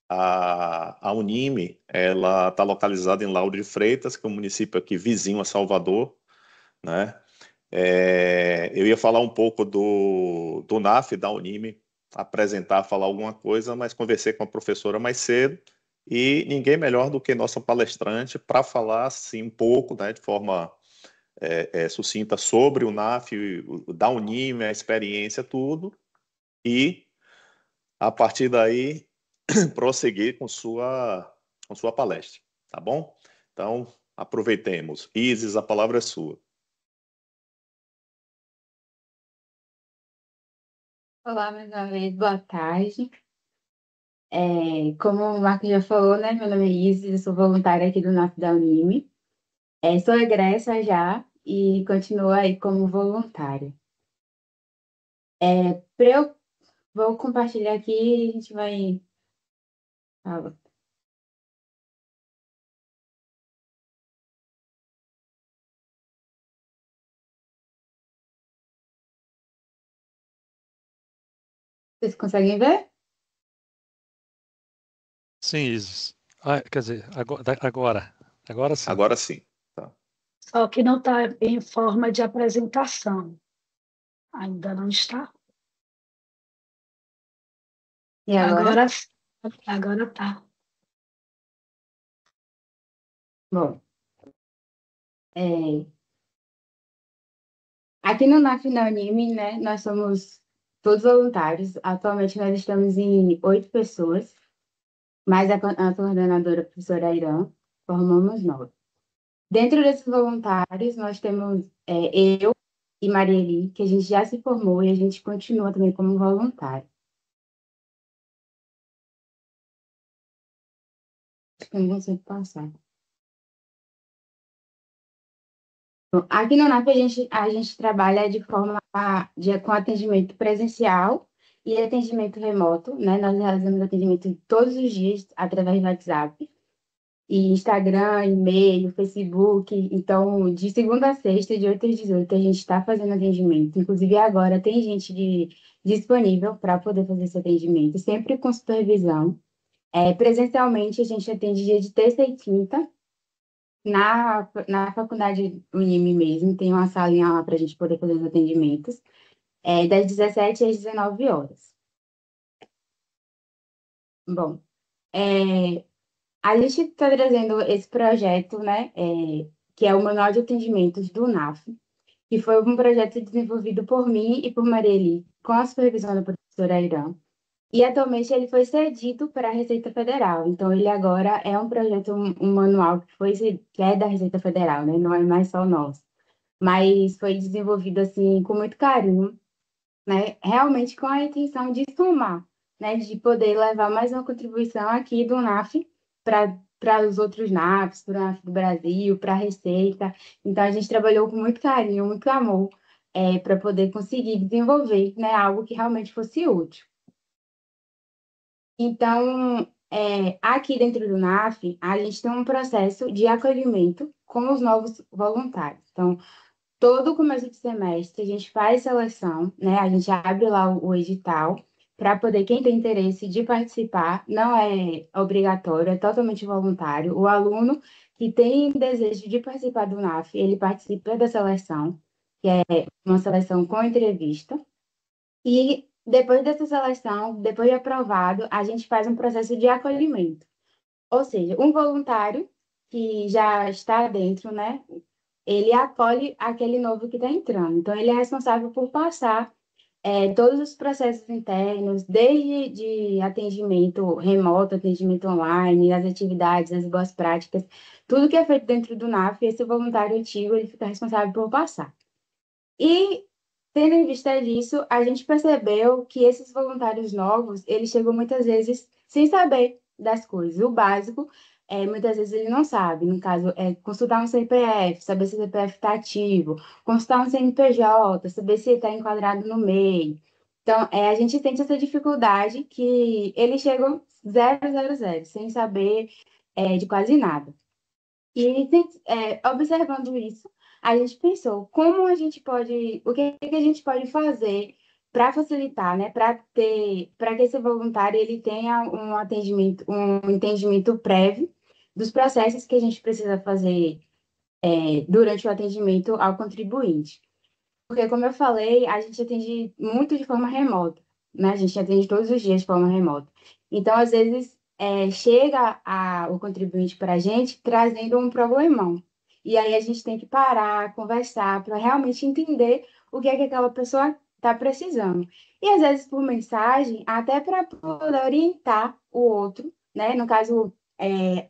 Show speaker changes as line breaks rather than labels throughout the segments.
A Unime, ela está localizada em Lauro de Freitas, que é um município aqui vizinho a Salvador, né? Eu ia falar um pouco do NAF, da Unime, apresentar, falar alguma coisa, mas conversei com a professora mais cedo e ninguém melhor do que nossa palestrante para falar assim, um pouco, né, de forma sucinta sobre o NAF, da Unime, a experiência, tudo, e a partir daí prosseguir com sua palestra, tá bom? Então, aproveitemos. Isis, a palavra é sua.
Olá, mais uma vez, boa tarde. Como o Marco já falou, né? Meu nome é Isis, eu sou voluntária aqui do NAF da Unime. Sou egressa já e continuo aí como voluntária. Eu vou compartilhar aqui e a gente vai. Vocês conseguem ver?
Sim, Isis. Quer dizer, agora sim.
Agora sim. Tá.
Só que não está em forma de apresentação. Ainda não está.
E agora?
Agora está.
Bom, aqui no NAF da Unime, né? Nós somos todos voluntários. Atualmente nós estamos em 8 pessoas, mais a coordenadora, a professora Irã, formamos 9. Dentro desses voluntários, nós temos eu e Marieli, que a gente já se formou e a gente continua também como voluntário. Acho que eu não consigo passar. Bom, aqui no NAP a gente trabalha de forma com atendimento presencial e atendimento remoto, né? Nós realizamos atendimento todos os dias através do WhatsApp. E Instagram, e-mail, Facebook. Então, de segunda a sexta, de 8 às 18, a gente está fazendo atendimento. Inclusive, agora tem gente disponível para poder fazer esse atendimento, sempre com supervisão. Presencialmente, a gente atende dia de terça e quinta, na faculdade Unime mesmo, tem uma salinha lá para a gente poder fazer os atendimentos, das 17 às 19 horas. Bom, a gente está trazendo esse projeto, né, que é o Manual de Atendimentos do NAF, que foi um projeto desenvolvido por mim e por Marieli, com a supervisão da professora Irã. E atualmente ele foi cedido para a Receita Federal. Então, ele agora é um projeto, um manual que é da Receita Federal, né? Não é mais só nosso. Mas foi desenvolvido assim com muito carinho, né? Realmente com a intenção de somar, né? De poder levar mais uma contribuição aqui do NAF para os outros NAFs, para o NAF do Brasil, para a Receita. Então, a gente trabalhou com muito carinho, muito amor, para poder conseguir desenvolver, né? Algo que realmente fosse útil. Então, aqui dentro do NAF, a gente tem um processo de acolhimento com os novos voluntários. Então, todo começo de semestre, a gente faz seleção, né? A gente abre lá o edital para poder, quem tem interesse de participar, não é obrigatório, é totalmente voluntário. O aluno que tem desejo de participar do NAF, ele participa da seleção, que é uma seleção com entrevista. E depois dessa seleção, depois de aprovado, a gente faz um processo de acolhimento. Ou seja, um voluntário que já está dentro, né? Ele acolhe aquele novo que está entrando. Então, ele é responsável por passar todos os processos internos, desde de atendimento remoto, atendimento online, as atividades, as boas práticas, tudo que é feito dentro do NAF, esse voluntário antigo, ele fica responsável por passar. E, tendo em vista disso, a gente percebeu que esses voluntários novos, eles chegam muitas vezes sem saber das coisas. O básico, muitas vezes ele não sabe. No caso, consultar um CPF, saber se o CPF está ativo, consultar um CNPJ, saber se está enquadrado no MEI. Então, a gente sente essa dificuldade que eles chegam 000, sem saber de quase nada. E observando isso, a gente pensou como a gente pode, o que a gente pode fazer para facilitar, né, para que esse voluntário ele tenha um entendimento prévio dos processos que a gente precisa fazer durante o atendimento ao contribuinte. Porque, como eu falei, a gente atende muito de forma remota, né? A gente atende todos os dias de forma remota. Então, às vezes, chega o contribuinte para a gente trazendo um problemão. E aí a gente tem que parar, conversar, para realmente entender o que é que aquela pessoa está precisando. E, às vezes, por mensagem, até para poder orientar o outro, né? No caso,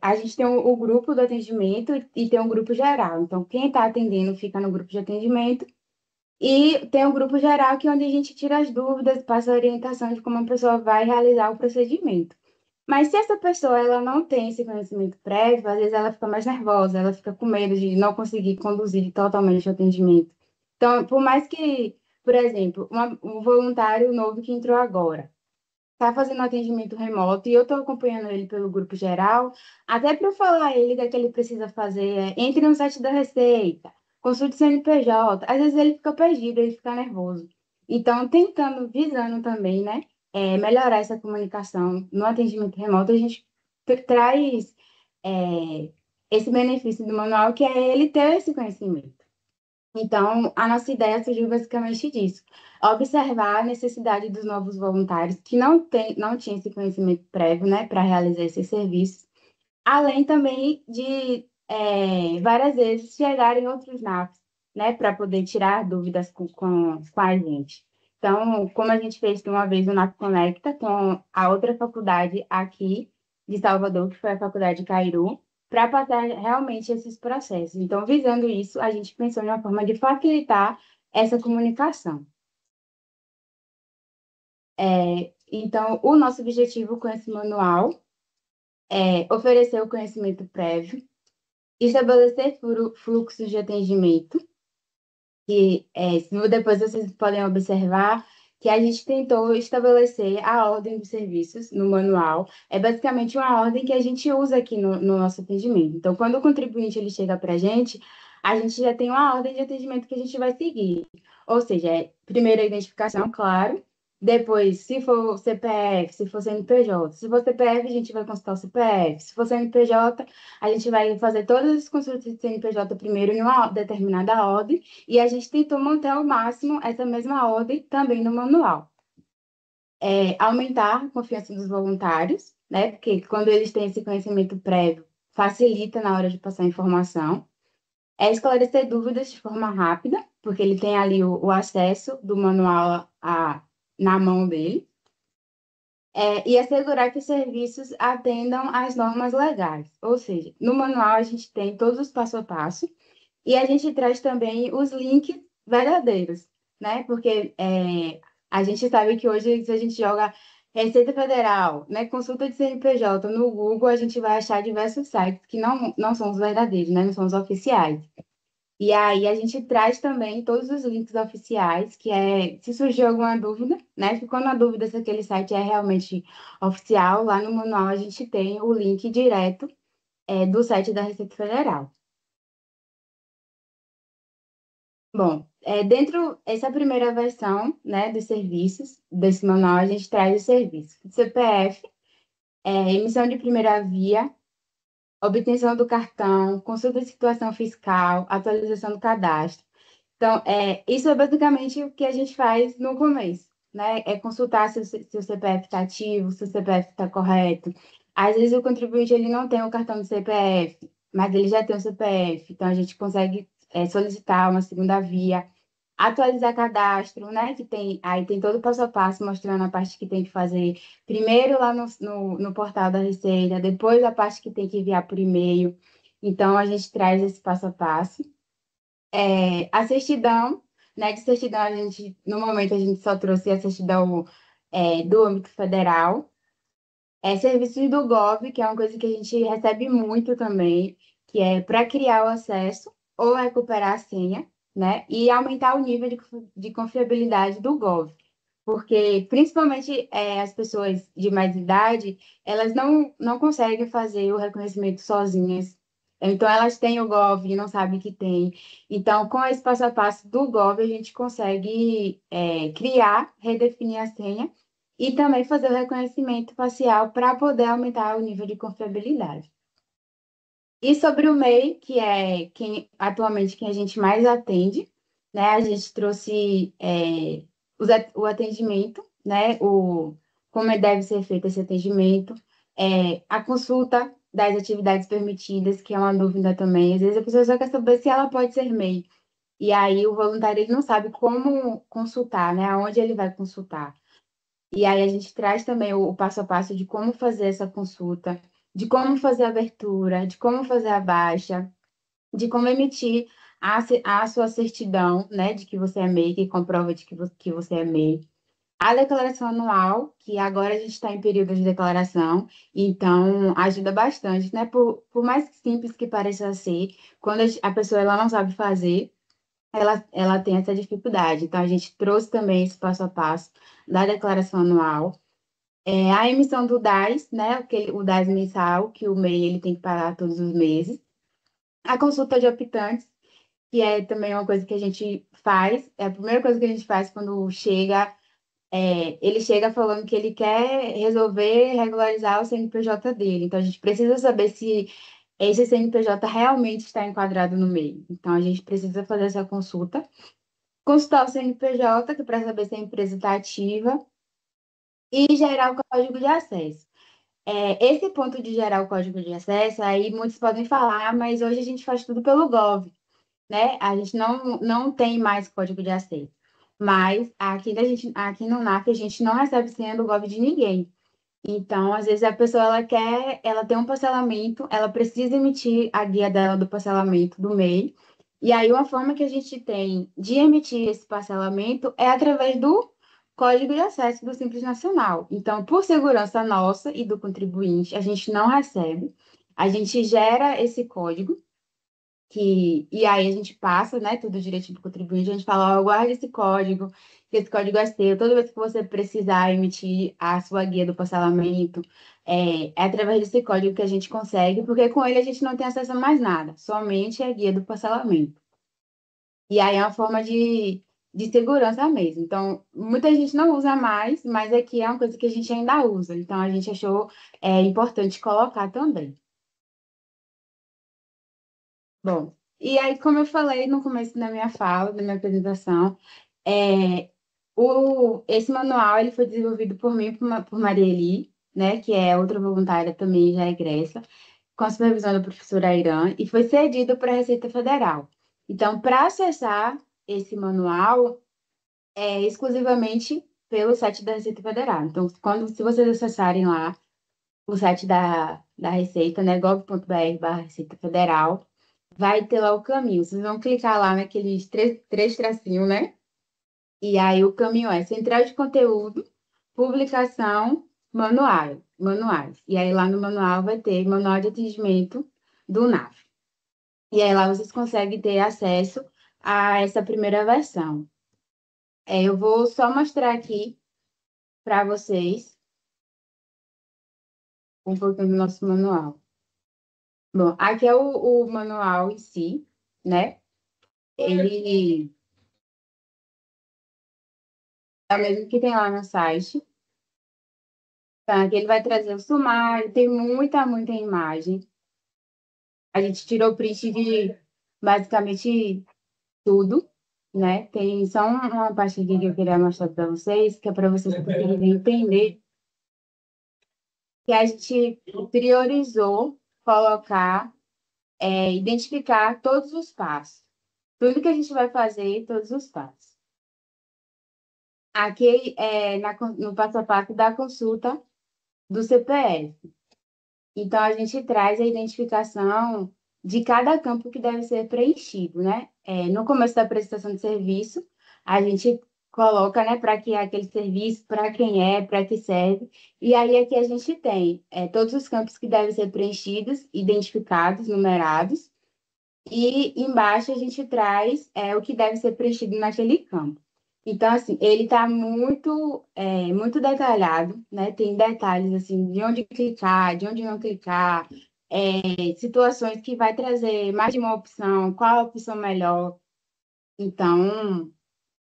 a gente tem o grupo do atendimento e tem um grupo geral. Então, quem está atendendo fica no grupo de atendimento e tem um grupo geral que é onde a gente tira as dúvidas, passa a orientação de como a pessoa vai realizar o procedimento. Mas se essa pessoa ela não tem esse conhecimento prévio, às vezes ela fica mais nervosa, ela fica com medo de não conseguir conduzir totalmente o atendimento. Então, por mais que, por exemplo, um voluntário novo que entrou agora, está fazendo atendimento remoto e eu estou acompanhando ele pelo grupo geral, até para eu falar a ele o que ele precisa fazer, entre no site da Receita, consulte o CNPJ, às vezes ele fica perdido, ele fica nervoso. Então, visando também, né, melhorar essa comunicação no atendimento remoto, a gente traz esse benefício do manual, que é ele ter esse conhecimento. Então, a nossa ideia surgiu basicamente disso: observar a necessidade dos novos voluntários que não tinham esse conhecimento prévio, né, para realizar esses serviços, além também de várias vezes chegarem outros NAFs, né, para poder tirar dúvidas com a gente. Então, como a gente fez uma vez o NAF Conecta com a outra faculdade aqui de Salvador, que foi a Faculdade Cairu, para passar realmente esses processos. Então, visando isso, a gente pensou em uma forma de facilitar essa comunicação. Então, o nosso objetivo com esse manual é oferecer o conhecimento prévio, estabelecer fluxos de atendimento, que depois vocês podem observar que a gente tentou estabelecer a ordem dos serviços no manual. É basicamente uma ordem que a gente usa aqui no nosso atendimento. Então, quando o contribuinte ele chega para a gente já tem uma ordem de atendimento que a gente vai seguir. Ou seja, primeiro a identificação, claro. Depois, se for CPF, se for CNPJ. Se for CPF, a gente vai consultar o CPF. Se for CNPJ, a gente vai fazer todas as consultas de CNPJ primeiro em uma determinada ordem, e a gente tentou manter ao máximo essa mesma ordem também no manual. Aumentar a confiança dos voluntários, né? Porque quando eles têm esse conhecimento prévio, facilita na hora de passar a informação. Esclarecer dúvidas de forma rápida, porque ele tem ali o acesso do manual na mão dele. E assegurar que os serviços atendam às normas legais. Ou seja, no manual a gente tem todos os passo a passo e a gente traz também os links verdadeiros, né? Porque a gente sabe que hoje, se a gente joga Receita Federal, né, consulta de CNPJ no Google, a gente vai achar diversos sites que não são os verdadeiros, né? Não são os oficiais. E aí a gente traz também todos os links oficiais, que se surgir alguma dúvida, né? Ficou na dúvida se aquele site é realmente oficial, lá no manual a gente tem o link direto do site da Receita Federal. Bom, dentro dessa primeira versão, né, dos serviços, desse manual, a gente traz os serviços: CPF, emissão de primeira via, obtenção do cartão, consulta de situação fiscal, atualização do cadastro. Então, isso é basicamente o que a gente faz no começo, né? É consultar se o CPF está ativo, se o CPF está correto. Às vezes o contribuinte ele não tem o cartão do CPF, mas ele já tem o CPF, então a gente consegue solicitar uma segunda via, atualizar cadastro, né? Aí tem todo o passo a passo mostrando a parte que tem que fazer primeiro lá no portal da Receita, depois a parte que tem que enviar por e-mail. Então, a gente traz esse passo a passo. A certidão, né? De certidão, no momento, a gente só trouxe a certidão do âmbito federal. Serviços do Gov, que é uma coisa que a gente recebe muito também, que é para criar o acesso ou recuperar a senha, né? E aumentar o nível de confiabilidade do Gov. Porque, principalmente, as pessoas de mais idade, elas não conseguem fazer o reconhecimento sozinhas Então, elas têm o Gov e não sabem que tem. Então, com esse passo a passo do Gov, a gente consegue criar, redefinir a senha e também fazer o reconhecimento facial para poder aumentar o nível de confiabilidade. E sobre o MEI, que é atualmente quem a gente mais atende, né? A gente trouxe o atendimento, né? Como deve ser feito esse atendimento, a consulta das atividades permitidas, que é uma dúvida também. Às vezes a pessoa só quer saber se ela pode ser MEI. E aí o voluntário ele não sabe como consultar, né? Aonde ele vai consultar. E aí a gente traz também o passo a passo de como fazer essa consulta, de como fazer a abertura, de como fazer a baixa, de como emitir a sua certidão, né, de que você é MEI, que comprova de que você é MEI. A declaração anual, que agora a gente está em período de declaração, então ajuda bastante, né? Por mais simples que pareça ser, quando a pessoa ela não sabe fazer, ela tem essa dificuldade. Então, a gente trouxe também esse passo a passo da declaração anual. A emissão do DAS, né? O DAS mensal, que o MEI ele tem que pagar todos os meses. A consulta de optantes, que é também uma coisa que a gente faz, é a primeira coisa que a gente faz quando chega, ele chega falando que ele quer resolver regularizar o CNPJ dele. Então, a gente precisa saber se esse CNPJ realmente está enquadrado no MEI. Então, a gente precisa fazer essa consulta. Consultar o CNPJ, que é para saber se a empresa está ativa, e gerar o código de acesso. Esse ponto de gerar o código de acesso, aí muitos podem falar, mas hoje a gente faz tudo pelo Gov, né? A gente não tem mais código de acesso. Mas aqui no NAF a gente não recebe senha do Gov de ninguém. Então, às vezes a pessoa ela tem um parcelamento, ela precisa emitir a guia dela do parcelamento do MEI. E aí, uma forma que a gente tem de emitir esse parcelamento é através do código de acesso do Simples Nacional. Então, por segurança nossa e do contribuinte, a gente não recebe, a gente gera esse código e aí a gente passa, né, tudo direitinho para o contribuinte, a gente fala, ó, guarde esse código, que esse código é seu, toda vez que você precisar emitir a sua guia do parcelamento, é através desse código que a gente consegue, porque com ele a gente não tem acesso a mais nada, somente a guia do parcelamento. E aí é uma forma de segurança mesmo. Então, muita gente não usa mais, mas aqui é uma coisa que a gente ainda usa, então a gente achou importante colocar também. Bom, e aí, como eu falei no começo da minha fala, da minha apresentação, esse manual ele foi desenvolvido por mim, por Maria Eli, né, que é outra voluntária também, já egressa, com a supervisão da professora Irã, e foi cedido para a Receita Federal. Então, para acessar esse manual, é exclusivamente pelo site da Receita Federal. Então, se vocês acessarem lá o site da Receita, né, gov.br/Receita Federal, vai ter lá o caminho. Vocês vão clicar lá naqueles três tracinhos, né? E aí o caminho é central de conteúdo, publicação, manuais. E aí lá no manual vai ter manual de atendimento do NAF. E aí lá vocês conseguem ter acesso a essa primeira versão. Eu vou só mostrar aqui para vocês um pouquinho do nosso manual. Bom, aqui é o manual em si, né? Ele é o mesmo que tem lá no site. Tá? Aqui ele vai trazer o sumário, tem muita imagem. A gente tirou print de basicamente tudo, né? Tem só uma parte aqui que eu queria mostrar para vocês, que é para vocês conseguirem entender que a gente priorizou colocar, identificar todos os passos. Tudo que a gente vai fazer, todos os passos. Aqui no passo a passo da consulta do CPF. Então, a gente traz a identificação de cada campo que deve ser preenchido, né? No começo da prestação de serviço, a gente coloca, né, para que é aquele serviço, para quem para que serve. E aí aqui a gente tem todos os campos que devem ser preenchidos, identificados, numerados. E embaixo a gente traz o que deve ser preenchido naquele campo. Então, assim, ele está muito detalhado, né? Tem detalhes, assim, de onde clicar, de onde não clicar, situações que vai trazer mais de uma opção, qual a opção melhor. Então,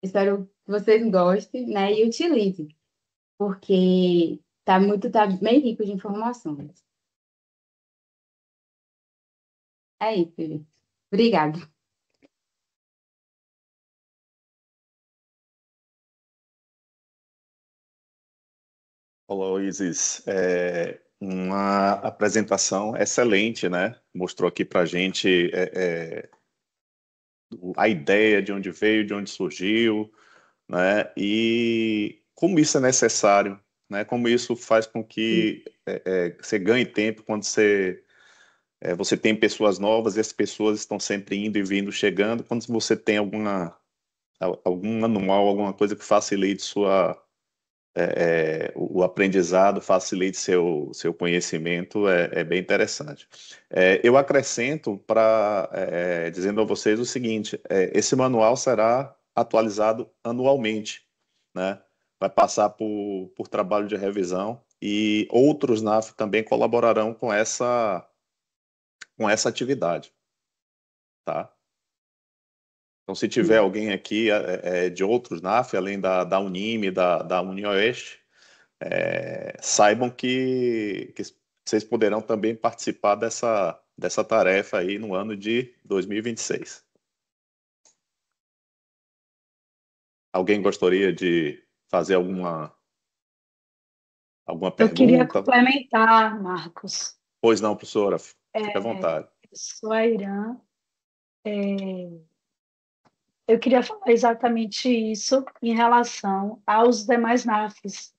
espero que vocês gostem, né, e utilizem, porque tá bem rico de informações. É isso, Felipe. Obrigada.
Olá, Isis. Uma apresentação excelente, né? Mostrou aqui para a gente a ideia de onde veio, de onde surgiu, né? E como isso é necessário, né? Como isso faz com que você ganhe tempo quando você tem pessoas novas e as pessoas estão sempre indo e vindo, chegando. Quando você tem algum manual, alguma coisa que facilite o aprendizado, facilite seu conhecimento, é bem interessante. Eu acrescento dizendo a vocês o seguinte: esse manual será atualizado anualmente, né? Vai passar por trabalho de revisão e outros NAF também colaborarão com essa atividade, tá? Então, se tiver alguém aqui de outros NAF, além da Unime, da UniOeste, saibam que vocês poderão também participar dessa tarefa aí no ano de 2026. Alguém gostaria de fazer alguma
Eu queria
pergunta?
complementar, Marcos.
Pois não, professora, fique à vontade.
Eu sou a Irã. Eu queria falar exatamente isso em relação aos demais NAFs,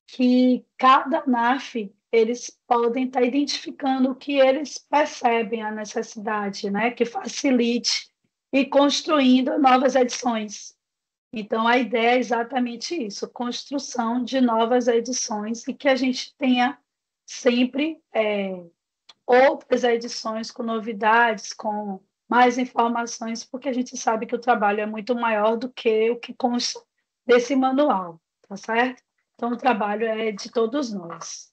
que cada NAF eles podem estar identificando o que eles percebem a necessidade, né, que facilite e construindo novas edições. Então, a ideia é exatamente isso, construção de novas edições e que a gente tenha sempre outras edições com novidades, com mais informações, porque a gente sabe que o trabalho é muito maior do que o que consta desse manual, tá certo? Então, o trabalho é de todos nós.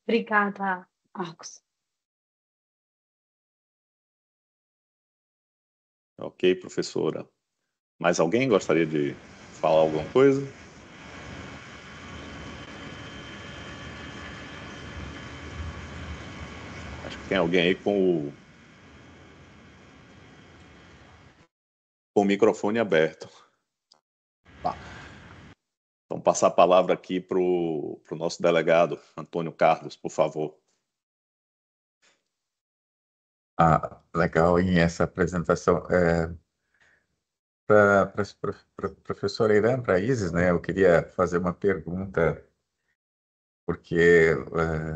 Obrigada, Marcos.
Ok, professora. Mais alguém gostaria de falar alguma coisa? Acho que tem alguém aí com o microfone aberto. Tá. Então, passar a palavra aqui para o nosso delegado, Antônio Carlos, por favor.
Legal, em essa apresentação. Para a professora Irã, para a Isis, né, eu queria fazer uma pergunta, porque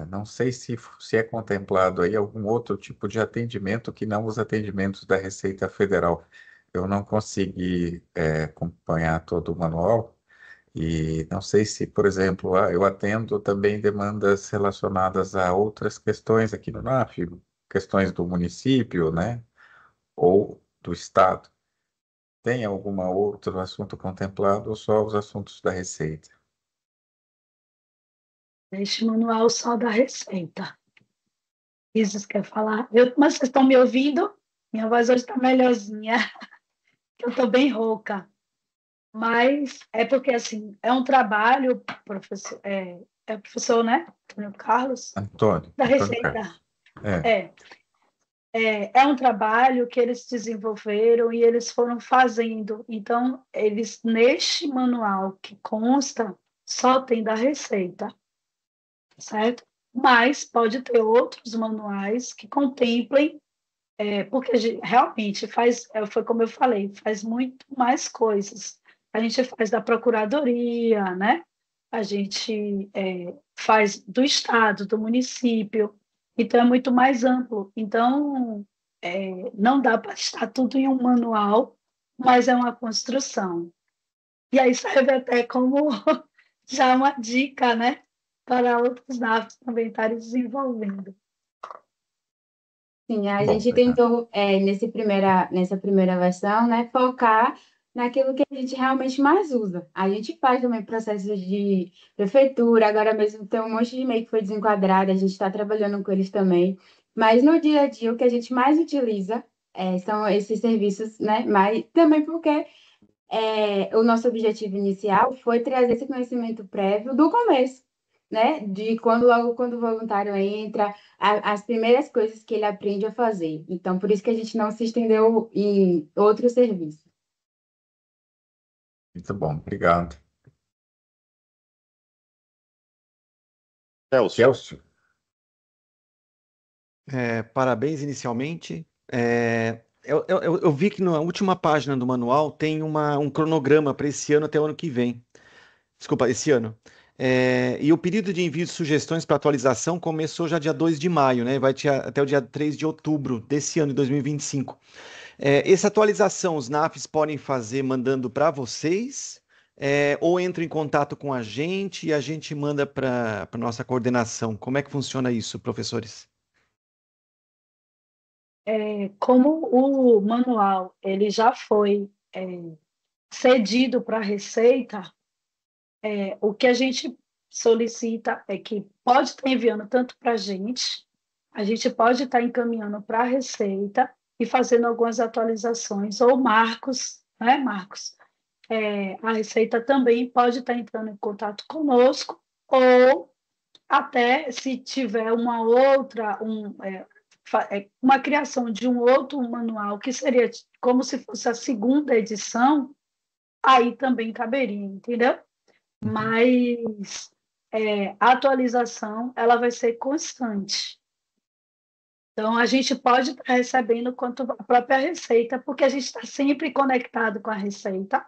não sei se é contemplado aí algum outro tipo de atendimento que não os atendimentos da Receita Federal. Eu não consegui acompanhar todo o manual e não sei se, por exemplo, eu atendo também demandas relacionadas a outras questões aqui no NAF, questões do município, né, ou do estado. Tem algum outro assunto contemplado ou só os assuntos da Receita?
Este manual só da Receita. Isis quer falar? Mas vocês estão me ouvindo? Minha voz hoje está melhorzinha. Eu estou bem rouca. Mas é porque, assim, é um trabalho, professor, professor, né? Antônio Carlos?
Antônio
Receita.
Carlos.
É um trabalho que eles desenvolveram e eles foram fazendo. Então, eles, neste manual que consta, só tem da Receita, certo? Mas pode ter outros manuais que contemplem, porque realmente foi como eu falei, faz muito mais coisas. A gente faz da Procuradoria, né? A gente faz do Estado, do município, então é muito mais amplo. Então, não dá para estar tudo em um manual, mas é uma construção. E aí serve até como já uma dica, né? Para outros NAFs também estarem desenvolvendo.
Sim, a gente tentou, nessa primeira versão, né, focar naquilo que a gente realmente mais usa. A gente faz também processos de prefeitura, agora mesmo tem um monte de e-mail que foi desenquadrado, a gente está trabalhando com eles também, Mas no dia a dia, o que a gente mais utiliza são esses serviços, né? Mas também porque o nosso objetivo inicial foi trazer esse conhecimento prévio do começo, né? De logo quando o voluntário entra, as primeiras coisas que ele aprende a fazer. Então, por isso que a gente não se estendeu em outro serviço.
Muito bom, obrigado.
Celso,
Celso,
Parabéns inicialmente. Eu vi que na última página do manual tem um cronograma para esse ano até o ano que vem. Desculpa, esse ano. E o período de envio de sugestões para atualização começou já dia 2 de maio, né? Vai até o dia 3 de outubro desse ano, de 2025. Essa atualização os NAFs podem fazer mandando para vocês, ou entram em contato com a gente e a gente manda para a nossa coordenação. Como é que funciona isso, professores?
Como o manual ele já foi cedido para a Receita, o que a gente solicita é que pode estar enviando tanto para a gente pode estar encaminhando para a Receita e fazendo algumas atualizações, ou Marcos, né, Marcos? A Receita também pode estar entrando em contato conosco, ou até se tiver uma outra, uma criação de um outro manual, que seria como se fosse a segunda edição, aí também caberia, entendeu? Mas a atualização ela vai ser constante. Então, a gente pode estar recebendo quanto a própria Receita, porque a gente está sempre conectado com a Receita,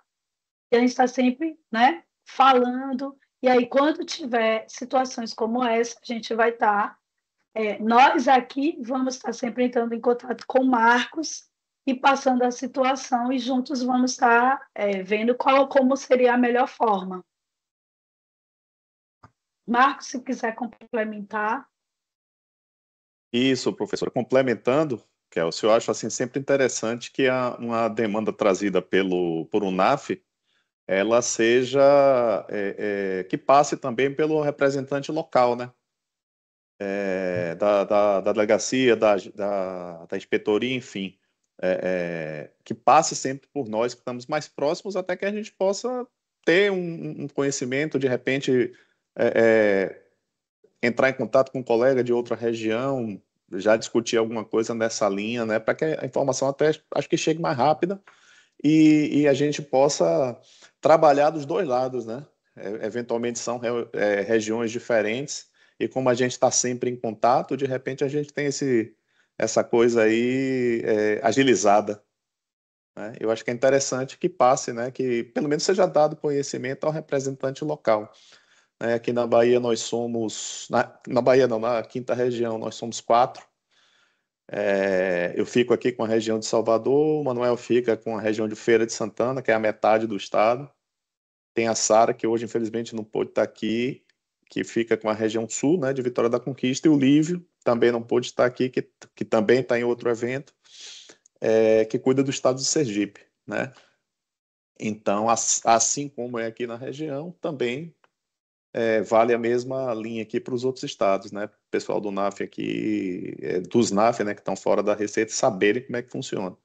e a gente está sempre, né, falando, e aí quando tiver situações como essa, a gente vai estar, nós aqui vamos estar sempre entrando em contato com o Marcos e passando a situação, e juntos vamos estar vendo como seria a melhor forma. Marcos, se quiser complementar.
isso, professor. Complementando, Kelso, eu acho assim sempre interessante que uma demanda trazida por um NAF, ela seja que passe também pelo representante local, né? Da delegacia, da inspetoria, enfim, que passe sempre por nós que estamos mais próximos, até que a gente possa ter um conhecimento, de repente entrar em contato com um colega de outra região, já discutir alguma coisa nessa linha, né, para que a informação até acho que chegue mais rápida e a gente possa trabalhar dos dois lados, né? Eventualmente são regiões diferentes e como a gente está sempre em contato, de repente a gente tem essa coisa aí agilizada, né? Eu acho que é interessante que passe, né? Que pelo menos seja dado conhecimento ao representante local. Aqui na Bahia nós somos, na Bahia não, na quinta região nós somos 4. Eu fico aqui com a região de Salvador, o Manuel fica com a região de Feira de Santana, que é a metade do estado. Tem a Sara, que hoje infelizmente não pôde estar aqui, que fica com a região sul, né, de Vitória da Conquista, e o Lívio também não pôde estar aqui, que também está em outro evento, que cuida do estado de Sergipe, né? Então, assim como é aqui na região, também vale a mesma linha aqui para os outros estados, né? O pessoal do NAF aqui, dos NAF, né, que estão fora da Receita, saberem como é que funciona,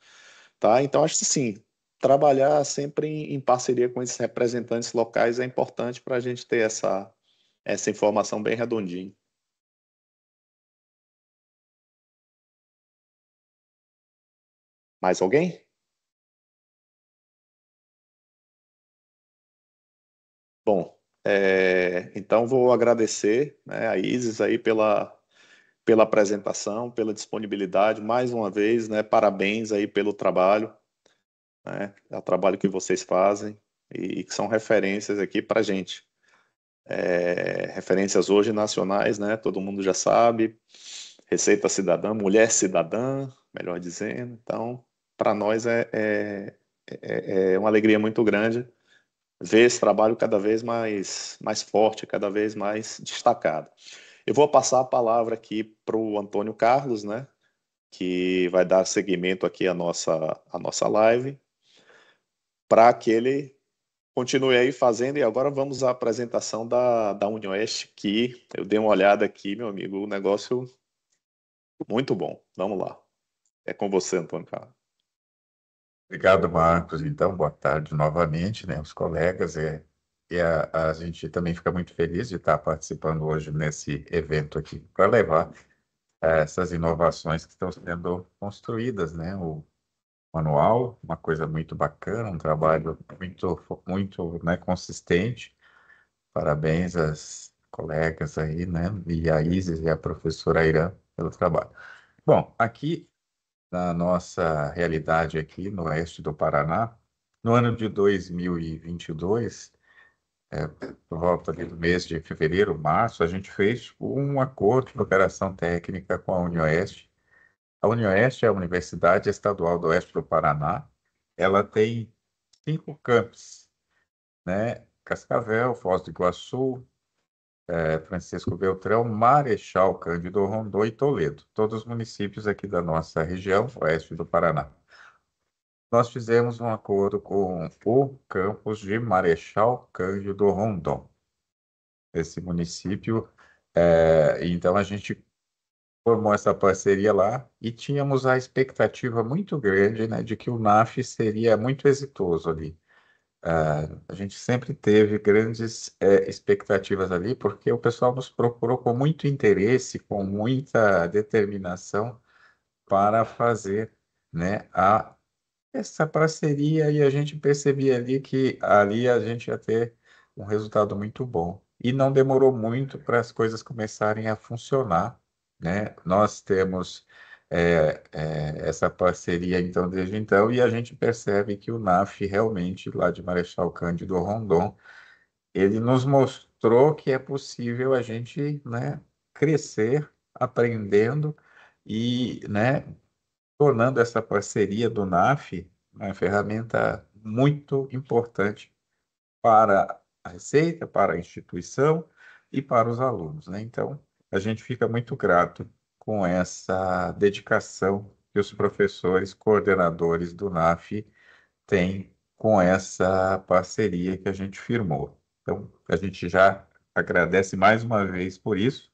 tá? Então, acho que sim, trabalhar sempre em parceria com esses representantes locais é importante para a gente ter essa informação bem redondinha. Mais alguém? Bom, então vou agradecer, né, a Isis aí pela apresentação, pela disponibilidade, mais uma vez, né, parabéns aí pelo trabalho, né, é o trabalho que vocês fazem e que são referências aqui para a gente. Referências hoje nacionais, né, todo mundo já sabe, Receita Cidadã, Mulher Cidadã, melhor dizendo, então, para nós é uma alegria muito grande ver esse trabalho cada vez mais forte, cada vez mais destacado. Eu vou passar a palavra aqui para o Antônio Carlos, né, que vai dar seguimento aqui à nossa live, para que ele continue aí fazendo. E agora vamos à apresentação da UniOeste, que eu dei uma olhada aqui, meu amigo, o negócio Muito bom. Vamos lá. É com você, Antônio Carlos.
Obrigado, Marcos. Então, boa tarde novamente, né, os colegas. A gente também fica muito feliz de estar participando hoje nesse evento aqui para levar essas inovações que estão sendo construídas, né? O manual, uma coisa muito bacana, um trabalho muito, né, consistente. Parabéns às colegas aí, né? E a Isis e a professora Irã pelo trabalho. Bom, aqui na nossa realidade aqui no oeste do Paraná, no ano de 2022, por volta ali do mês de fevereiro, março, a gente fez um acordo de operação técnica com a UniOeste. A UniOeste é a Universidade Estadual do Oeste do Paraná. Ela tem 5 campos, né? Cascavel, Foz do Iguaçu, Francisco Beltrão, Marechal Cândido Rondon e Toledo, todos os municípios aqui da nossa região, oeste do Paraná. Nós fizemos um acordo com o campus de Marechal Cândido Rondon, esse município, então a gente formou essa parceria lá e tínhamos a expectativa muito grande, né, de que o NAF seria muito exitoso ali. A gente sempre teve grandes expectativas ali, porque o pessoal nos procurou com muito interesse, com muita determinação para fazer, né, essa parceria, e a gente percebia ali que ali a gente ia ter um resultado muito bom. E não demorou muito para as coisas começarem a funcionar, né? Nós temos essa parceria então desde então, e a gente percebe que o NAF realmente, lá de Marechal Cândido Rondon, ele nos mostrou que é possível a gente, né, crescer aprendendo e, né, tornando essa parceria do NAF uma ferramenta muito importante para a Receita, para a instituição e para os alunos, né? Então, a gente fica muito grato com essa dedicação que os professores coordenadores do NAF têm com essa parceria que a gente firmou. Então, a gente já agradece mais uma vez por isso.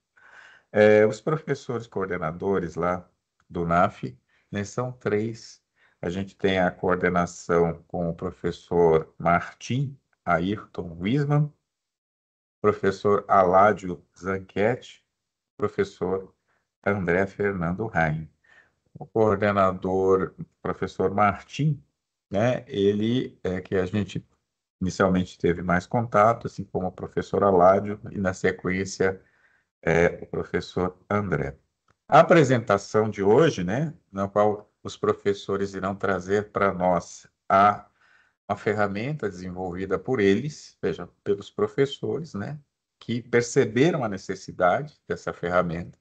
Os professores coordenadores lá do NAF, né, são 3. A gente tem a coordenação com o professor Martim Ayrton Wisman, professor Aládio Zanchetti, professor André Fernando Rain. O coordenador, professor Martim, né, ele é que a gente inicialmente teve mais contato, assim como o professor Aládio, e na sequência o professor André. A apresentação de hoje, né, na qual os professores irão trazer para nós uma ferramenta desenvolvida por eles, veja, pelos professores, né, que perceberam a necessidade dessa ferramenta,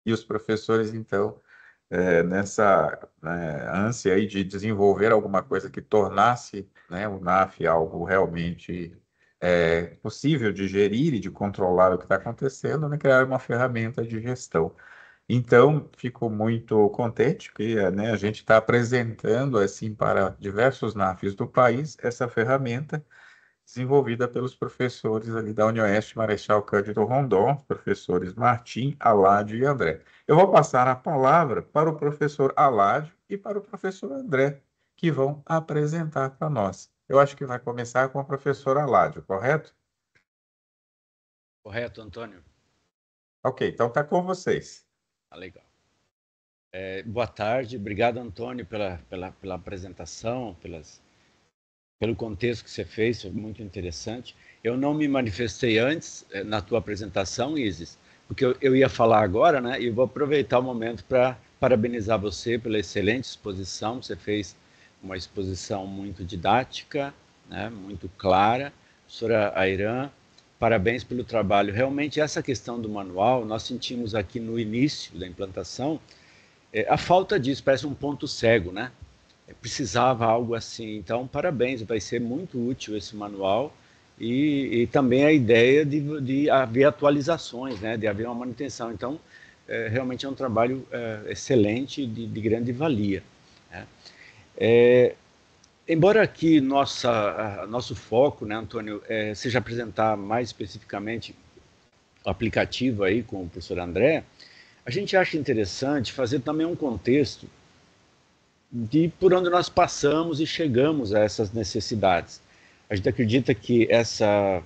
e os professores, então, nessa ânsia aí de desenvolver alguma coisa que tornasse, né, o NAF algo realmente possível de gerir e de controlar o que está acontecendo, né, criar uma ferramenta de gestão. Então, fico muito contente que, né, a gente está apresentando assim para diversos NAFs do país essa ferramenta desenvolvida pelos professores ali da UniOeste Marechal Cândido Rondon, professores Martim, Aládio e André. Eu vou passar a palavra para o professor Aládio e para o professor André, que vão apresentar para nós. Eu acho que vai começar com o professor Aládio, correto?
Correto, Antônio.
Ok, então está com vocês.
Legal. Boa tarde, obrigado, Antônio, pela apresentação, pelo contexto que você fez, foi muito interessante. Eu não me manifestei antes na tua apresentação, Isis, porque eu ia falar agora, né? E vou aproveitar o momento para parabenizar você pela excelente exposição. Você fez uma exposição muito didática, né? Muito clara. Professora Airã, parabéns pelo trabalho. Realmente, essa questão do manual, nós sentimos aqui no início da implantação a falta disso, parece um ponto cego, né? Precisava algo assim. Então, parabéns, vai ser muito útil esse manual e também a ideia de haver atualizações, né? De haver uma manutenção. Então, realmente é um trabalho excelente, de grande valia, né? Embora aqui nosso foco, né, Antônio, seja apresentar mais especificamente o aplicativo aí com o professor André, a gente acha interessante fazer também um contexto de por onde nós passamos e chegamos a essas necessidades. A gente acredita que essa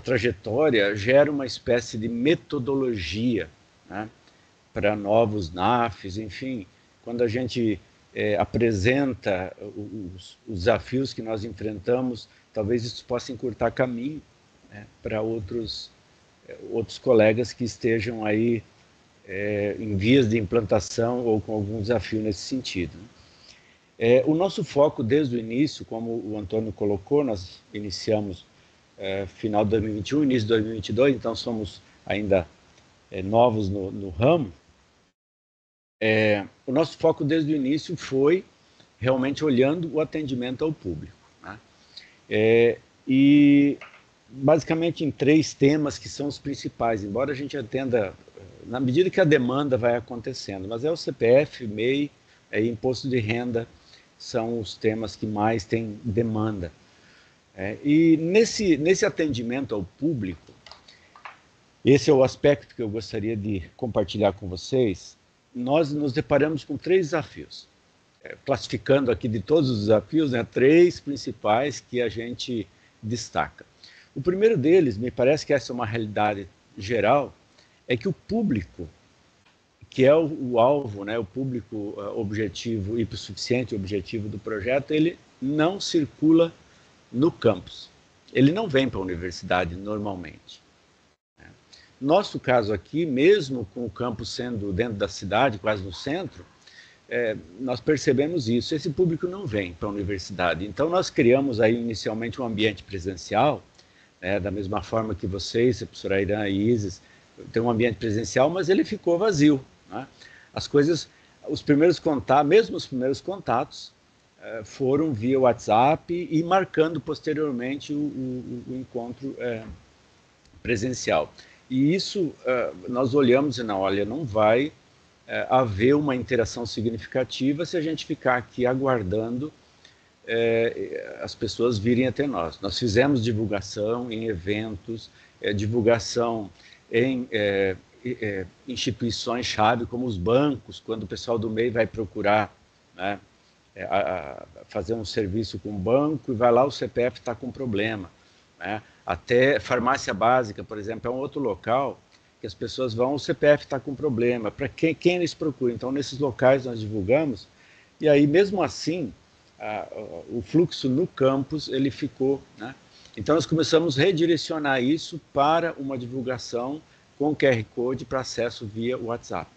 trajetória gera uma espécie de metodologia, né, para novos NAFs, enfim, quando a gente apresenta os desafios que nós enfrentamos, talvez isso possa encurtar caminho, né, para outros colegas que estejam aí em vias de implantação ou com algum desafio nesse sentido. O nosso foco desde o início, como o Antônio colocou, nós iniciamos final de 2021, início de 2022, então somos ainda novos no ramo. O nosso foco desde o início foi realmente olhando o atendimento ao público, né? E basicamente em 3 temas que são os principais, embora a gente atenda na medida que a demanda vai acontecendo, mas é o CPF, MEI, imposto de renda, são os temas que mais têm demanda. E nesse atendimento ao público, esse é o aspecto que eu gostaria de compartilhar com vocês. Nós nos deparamos com 3 desafios, classificando aqui de todos os desafios, né, 3 principais que a gente destaca. O primeiro deles, me parece que essa é uma realidade geral, é que o público, que é o alvo, né, o público objetivo, hipossuficiente objetivo do projeto, ele não circula no campus. Ele não vem para a universidade normalmente. Nosso caso aqui, mesmo com o campus sendo dentro da cidade, quase no centro, nós percebemos isso. Esse público não vem para a universidade. Então, nós criamos aí inicialmente um ambiente presencial, da mesma forma que vocês, a professora Airan e Isis, tem um ambiente presencial, mas ele ficou vazio, né? As coisas, mesmo os primeiros contatos, foram via WhatsApp e marcando posteriormente o encontro presencial. E isso nós olhamos e não vai haver uma interação significativa se a gente ficar aqui aguardando as pessoas virem até nós. Nós fizemos divulgação em eventos, divulgação em instituições-chave, como os bancos, quando o pessoal do MEI vai procurar, né, fazer um serviço com o banco e vai lá, o CPF está com problema, né? Até farmácia básica, por exemplo, é um outro local que as pessoas vão, o CPF está com problema, para quem eles procuram. Então, nesses locais nós divulgamos, e aí, mesmo assim, o fluxo no campus, ele ficou, né? Então, nós começamos a redirecionar isso para uma divulgação com QR Code para acesso via WhatsApp.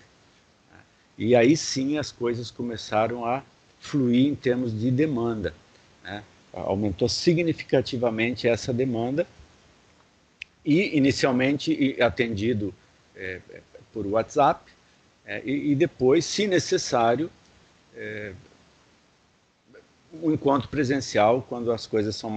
E aí sim as coisas começaram a fluir em termos de demanda, né? Aumentou significativamente essa demanda e inicialmente atendido por WhatsApp e depois, se necessário, um encontro presencial quando as coisas são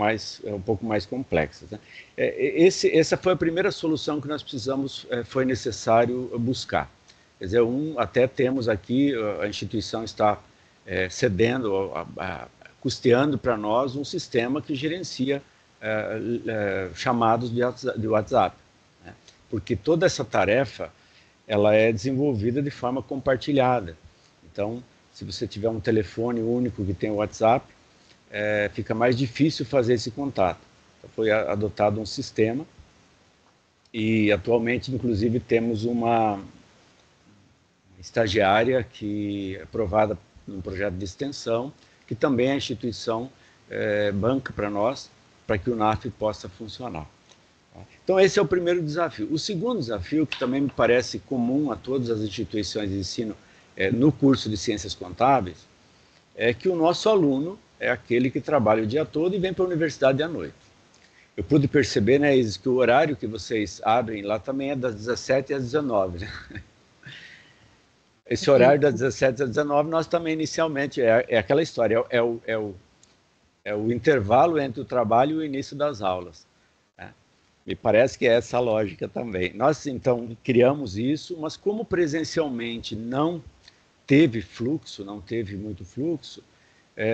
um pouco mais complexas, né? Essa foi a primeira solução que nós precisamos, foi necessário buscar. Quer dizer, até temos aqui, a instituição está cedendo, custeando para nós um sistema que gerencia chamados de WhatsApp, né? Porque toda essa tarefa ela é desenvolvida de forma compartilhada. Então, se você tiver um telefone único que tem o WhatsApp, fica mais difícil fazer esse contato. Então, foi adotado um sistema e atualmente, inclusive, temos uma estagiária que é aprovada num projeto de extensão, que também a instituição banca para nós, para que o NAF possa funcionar. Então, esse é o primeiro desafio. O segundo desafio, que também me parece comum a todas as instituições de ensino no curso de Ciências Contábeis, é que o nosso aluno é aquele que trabalha o dia todo e vem para a universidade à noite. Eu pude perceber, né, Isis, que o horário que vocês abrem lá também é das 17 às 19, né? Esse horário das 17 às 19, nós também inicialmente, é aquela história, é o intervalo entre o trabalho e o início das aulas, né? Me parece que é essa a lógica também. Nós, então, criamos isso, mas como presencialmente não teve fluxo, não teve muito fluxo,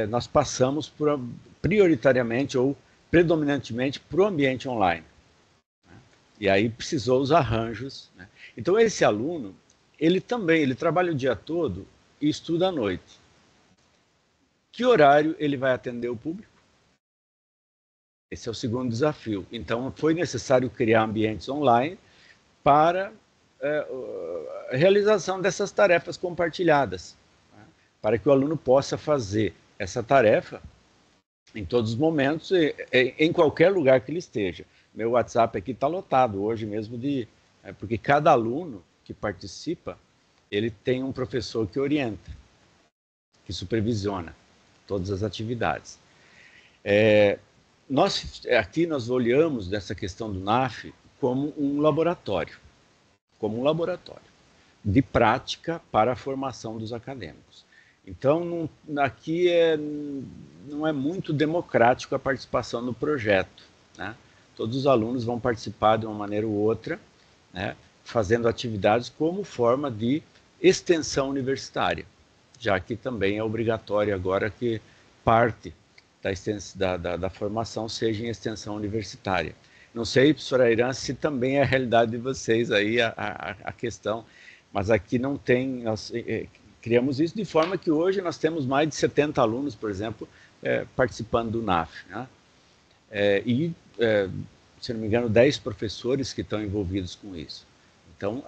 nós passamos prioritariamente ou predominantemente para o ambiente online, né? E aí precisou os arranjos, né? Então, esse aluno, ele trabalha o dia todo e estuda à noite. Que horário ele vai atender o público? Esse é o segundo desafio. Então, foi necessário criar ambientes online para a realização dessas tarefas compartilhadas, né? Para que o aluno possa fazer essa tarefa em todos os momentos, em qualquer lugar que ele esteja. Meu WhatsApp aqui está lotado hoje mesmo, porque cada aluno que participa, ele tem um professor que orienta, que supervisiona todas as atividades. Aqui nós olhamos dessa questão do NAF como um laboratório de prática para a formação dos acadêmicos. Então, aqui não é muito democrático a participação no projeto, né? Todos os alunos vão participar de uma maneira ou outra, né, fazendo atividades como forma de extensão universitária, já que também é obrigatório agora que parte da formação seja em extensão universitária. Não sei, professora Irã, se também é a realidade de vocês aí a questão, mas aqui não tem... Nós criamos isso de forma que hoje nós temos mais de 70 alunos, por exemplo, participando do NAF, né? Se não me engano, 10 professores que estão envolvidos com isso. Então,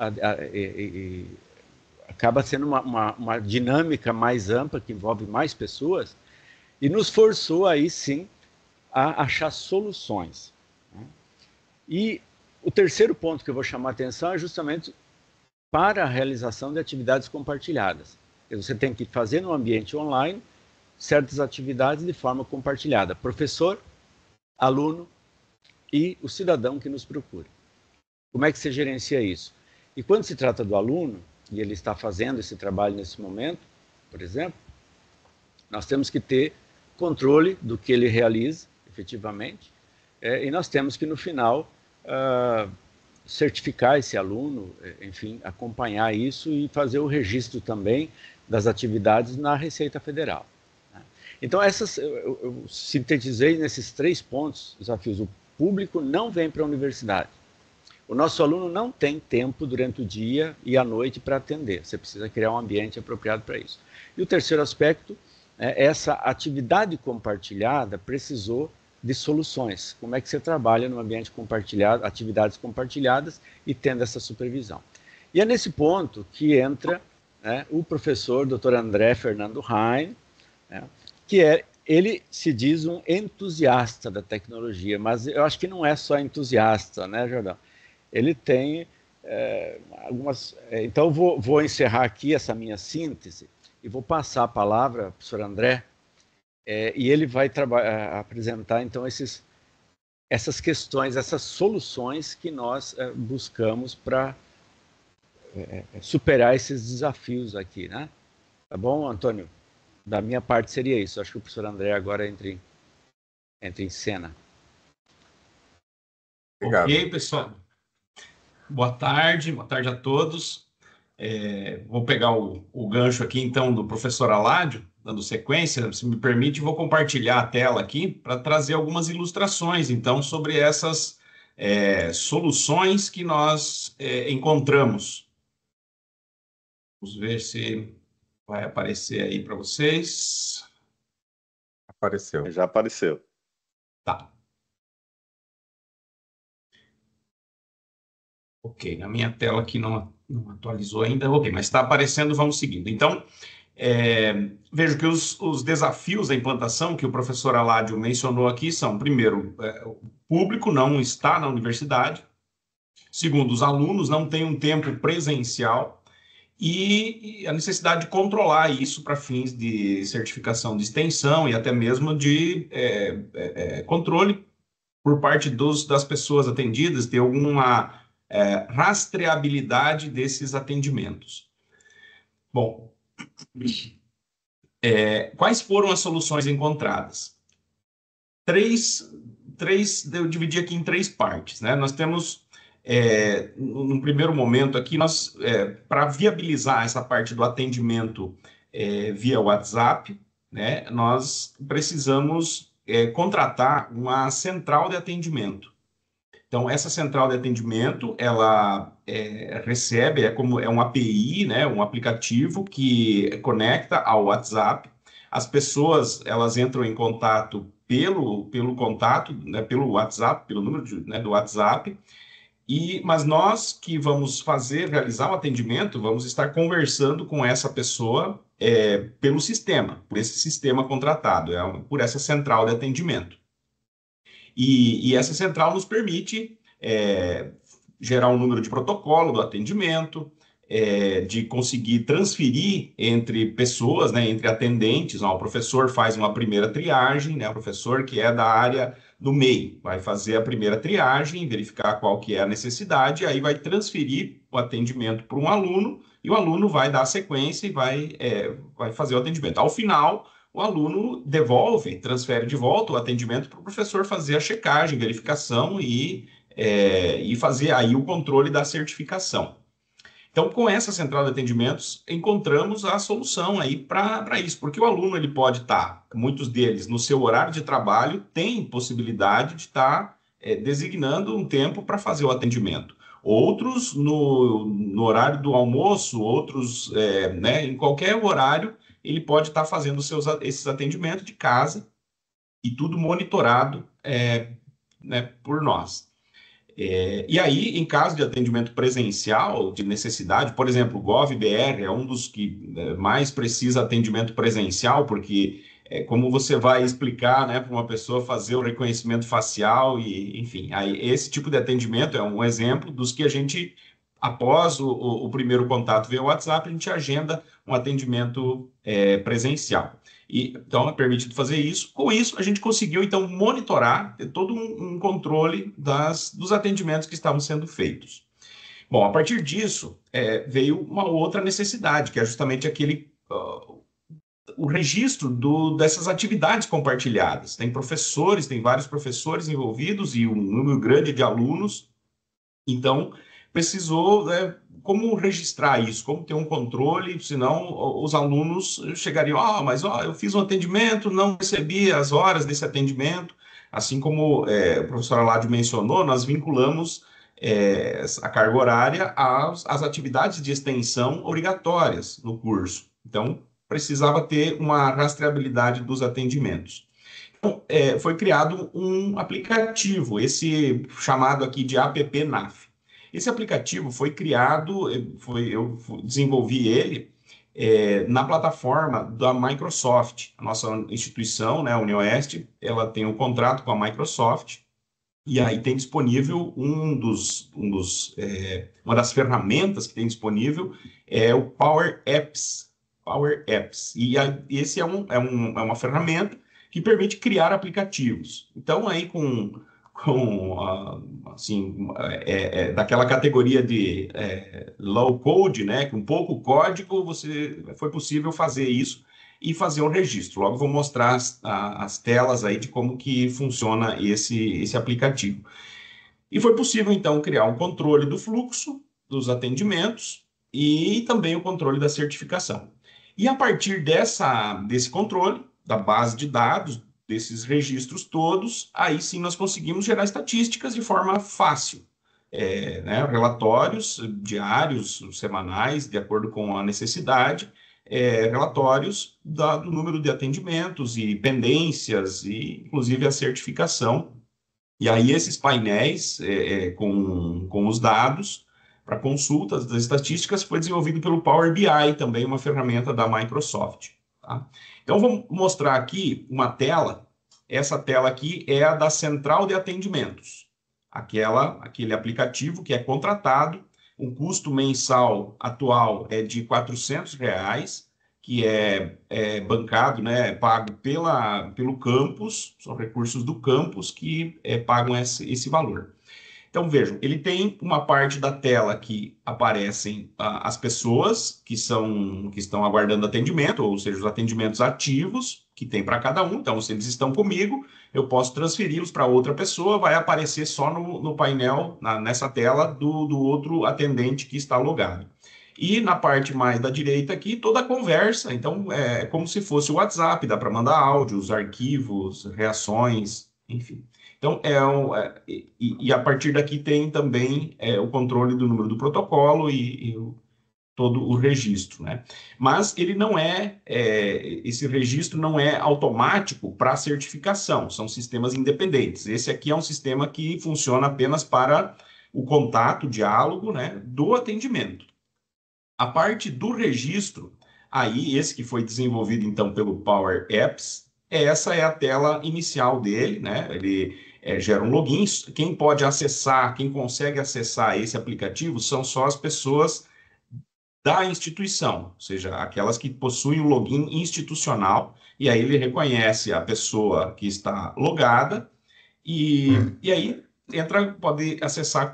acaba sendo uma dinâmica mais ampla, que envolve mais pessoas, e nos forçou aí sim a achar soluções, né? E o terceiro ponto que eu vou chamar a atenção é justamente para a realização de atividades compartilhadas. Você tem que fazer no ambiente online certas atividades de forma compartilhada. Professor, aluno e o cidadão que nos procura. Como é que você gerencia isso? E quando se trata do aluno, e ele está fazendo esse trabalho nesse momento, por exemplo, nós temos que ter controle do que ele realiza, efetivamente, e nós temos que, no final, certificar esse aluno, enfim, acompanhar isso e fazer o registro também das atividades na Receita Federal, né? Então, eu sintetizei nesses 3 pontos, desafios. O público não vem para a universidade. O nosso aluno não tem tempo durante o dia e à noite para atender. Você precisa criar um ambiente apropriado para isso. E o terceiro aspecto, essa atividade compartilhada precisou de soluções. Como é que você trabalha no ambiente compartilhado, atividades compartilhadas e tendo essa supervisão? E é nesse ponto que entra, né, o professor Dr. André Fernando Rain, né, que ele se diz um entusiasta da tecnologia, mas eu acho que não é só entusiasta, né, Jordão? Ele tem algumas... Então, eu vou encerrar aqui essa minha síntese e vou passar a palavra ao professor André, e ele vai apresentar, então, essas questões, essas soluções que nós buscamos para superar esses desafios aqui, né? Tá bom, Antônio? Da minha parte seria isso. Acho que o professor André agora entra em cena.
Obrigado.
Ok, pessoal. Boa tarde a todos. Vou pegar o gancho aqui, então, do professor Aládio, dando sequência, se me permite, vou compartilhar a tela aqui para trazer algumas ilustrações, então, sobre essas soluções que nós encontramos. Vamos ver se vai aparecer aí para vocês.
Apareceu.
Já apareceu.
Tá. Ok, na minha tela aqui não atualizou ainda. Ok, mas está aparecendo, vamos seguindo. Então, vejo que os desafios da implantação que o professor Aládio mencionou aqui são, primeiro, o público não está na universidade. Segundo, os alunos não têm um tempo presencial. E a necessidade de controlar isso para fins de certificação de extensão e até mesmo de controle por parte das pessoas atendidas, ter alguma rastreabilidade desses atendimentos. Bom, quais foram as soluções encontradas? Eu dividi aqui em 3 partes, né? Nós temos... no primeiro momento aqui, para viabilizar essa parte do atendimento via WhatsApp, né, nós precisamos contratar uma central de atendimento, Então, essa central de atendimento, ela recebe, é um API, né, um aplicativo que conecta ao WhatsApp. As pessoas, elas entram em contato pelo contato, né, pelo WhatsApp, pelo número né, do WhatsApp, mas nós que vamos realizar o atendimento, vamos estar conversando com essa pessoa pelo sistema, por esse sistema contratado, por essa central de atendimento. E essa central nos permite gerar um número de protocolo do atendimento, de conseguir transferir entre pessoas, né, entre atendentes. O professor faz uma primeira triagem, né, o professor que é da área do MEI vai fazer a primeira triagem, verificar qual que é a necessidade, aí vai transferir o atendimento para um aluno, e o aluno vai dar a sequência e vai fazer o atendimento. Ao final, o aluno transfere de volta o atendimento para o professor fazer a checagem, verificação e fazer aí o controle da certificação. Então, com essa central de atendimentos, encontramos a solução aí para isso, porque o aluno ele pode estar, muitos deles, no seu horário de trabalho, tem possibilidade de estar designando um tempo para fazer o atendimento. Outros no horário do almoço, outros né, em qualquer horário, ele pode estar fazendo esses atendimentos de casa e tudo monitorado né, por nós. E aí, em caso de atendimento presencial, de necessidade, por exemplo, o GovBR é um dos que mais precisa atendimento presencial, porque como você vai explicar, né, para uma pessoa fazer o reconhecimento facial e, enfim, aí esse tipo de atendimento é um exemplo dos que a gente, após o primeiro contato via WhatsApp, a gente agenda um atendimento presencial. Então, é permitido fazer isso. Com isso, a gente conseguiu, então, monitorar, ter todo um controle dos atendimentos que estavam sendo feitos. Bom, a partir disso, veio uma outra necessidade, que é justamente o registro dessas atividades compartilhadas. Tem vários professores envolvidos e um número grande de alunos. Então, precisou, né, como registrar isso, como ter um controle, senão os alunos chegariam, mas eu fiz um atendimento, não recebi as horas desse atendimento. Assim como o professor Aládio mencionou, nós vinculamos a carga horária às atividades de extensão obrigatórias no curso. Então, precisava ter uma rastreabilidade dos atendimentos. Então, foi criado um aplicativo, esse chamado aqui de AppNaf. Esse aplicativo foi criado, eu desenvolvi ele na plataforma da Microsoft. A nossa instituição, né, a UniOeste, ela tem um contrato com a Microsoft, e aí tem disponível uma das ferramentas que tem disponível é o Power Apps. E esse é uma ferramenta que permite criar aplicativos. Então, aí daquela categoria de low code, né, com pouco código, foi possível fazer isso e fazer um registro. Logo vou mostrar as telas aí de como que funciona esse aplicativo. E foi possível, então, criar um controle do fluxo dos atendimentos e também o controle da certificação. E a partir desse controle, da base de dados, desses registros todos, aí sim nós conseguimos gerar estatísticas de forma fácil. Né, relatórios diários, semanais, de acordo com a necessidade, relatórios do número de atendimentos e pendências, e inclusive a certificação. E aí esses painéis com os dados para consultas das estatísticas foi desenvolvido pelo Power BI, também uma ferramenta da Microsoft. Tá? Então, vou mostrar aqui uma tela. Essa tela aqui é a da central de atendimentos. Aquele aplicativo que é contratado, o custo mensal atual é de R$400, que é bancado, né, pago pelo campus, são recursos do campus que pagam esse valor. Então, vejam, ele tem uma parte da tela que aparecem as pessoas que estão aguardando atendimento, ou seja, os atendimentos ativos que tem para cada um. Então, se eles estão comigo, eu posso transferi-los para outra pessoa, vai aparecer só no painel, nessa tela do outro atendente que está logado. E na parte mais da direita aqui, toda a conversa. Então, é como se fosse o WhatsApp, dá para mandar áudios, arquivos, reações, enfim. Então, e a partir daqui tem também o controle do número do protocolo e todo o registro, né? Mas ele não esse registro não é automático para certificação, são sistemas independentes. Esse aqui é um sistema que funciona apenas para o contato, diálogo, né, do atendimento. A parte do registro, aí esse que foi desenvolvido então pelo Power Apps, essa é a tela inicial dele, né? Ele gera um login. Quem pode acessar, quem consegue acessar esse aplicativo são só as pessoas da instituição, ou seja, aquelas que possuem o login institucional, e aí ele reconhece a pessoa que está logada, e aí pode acessar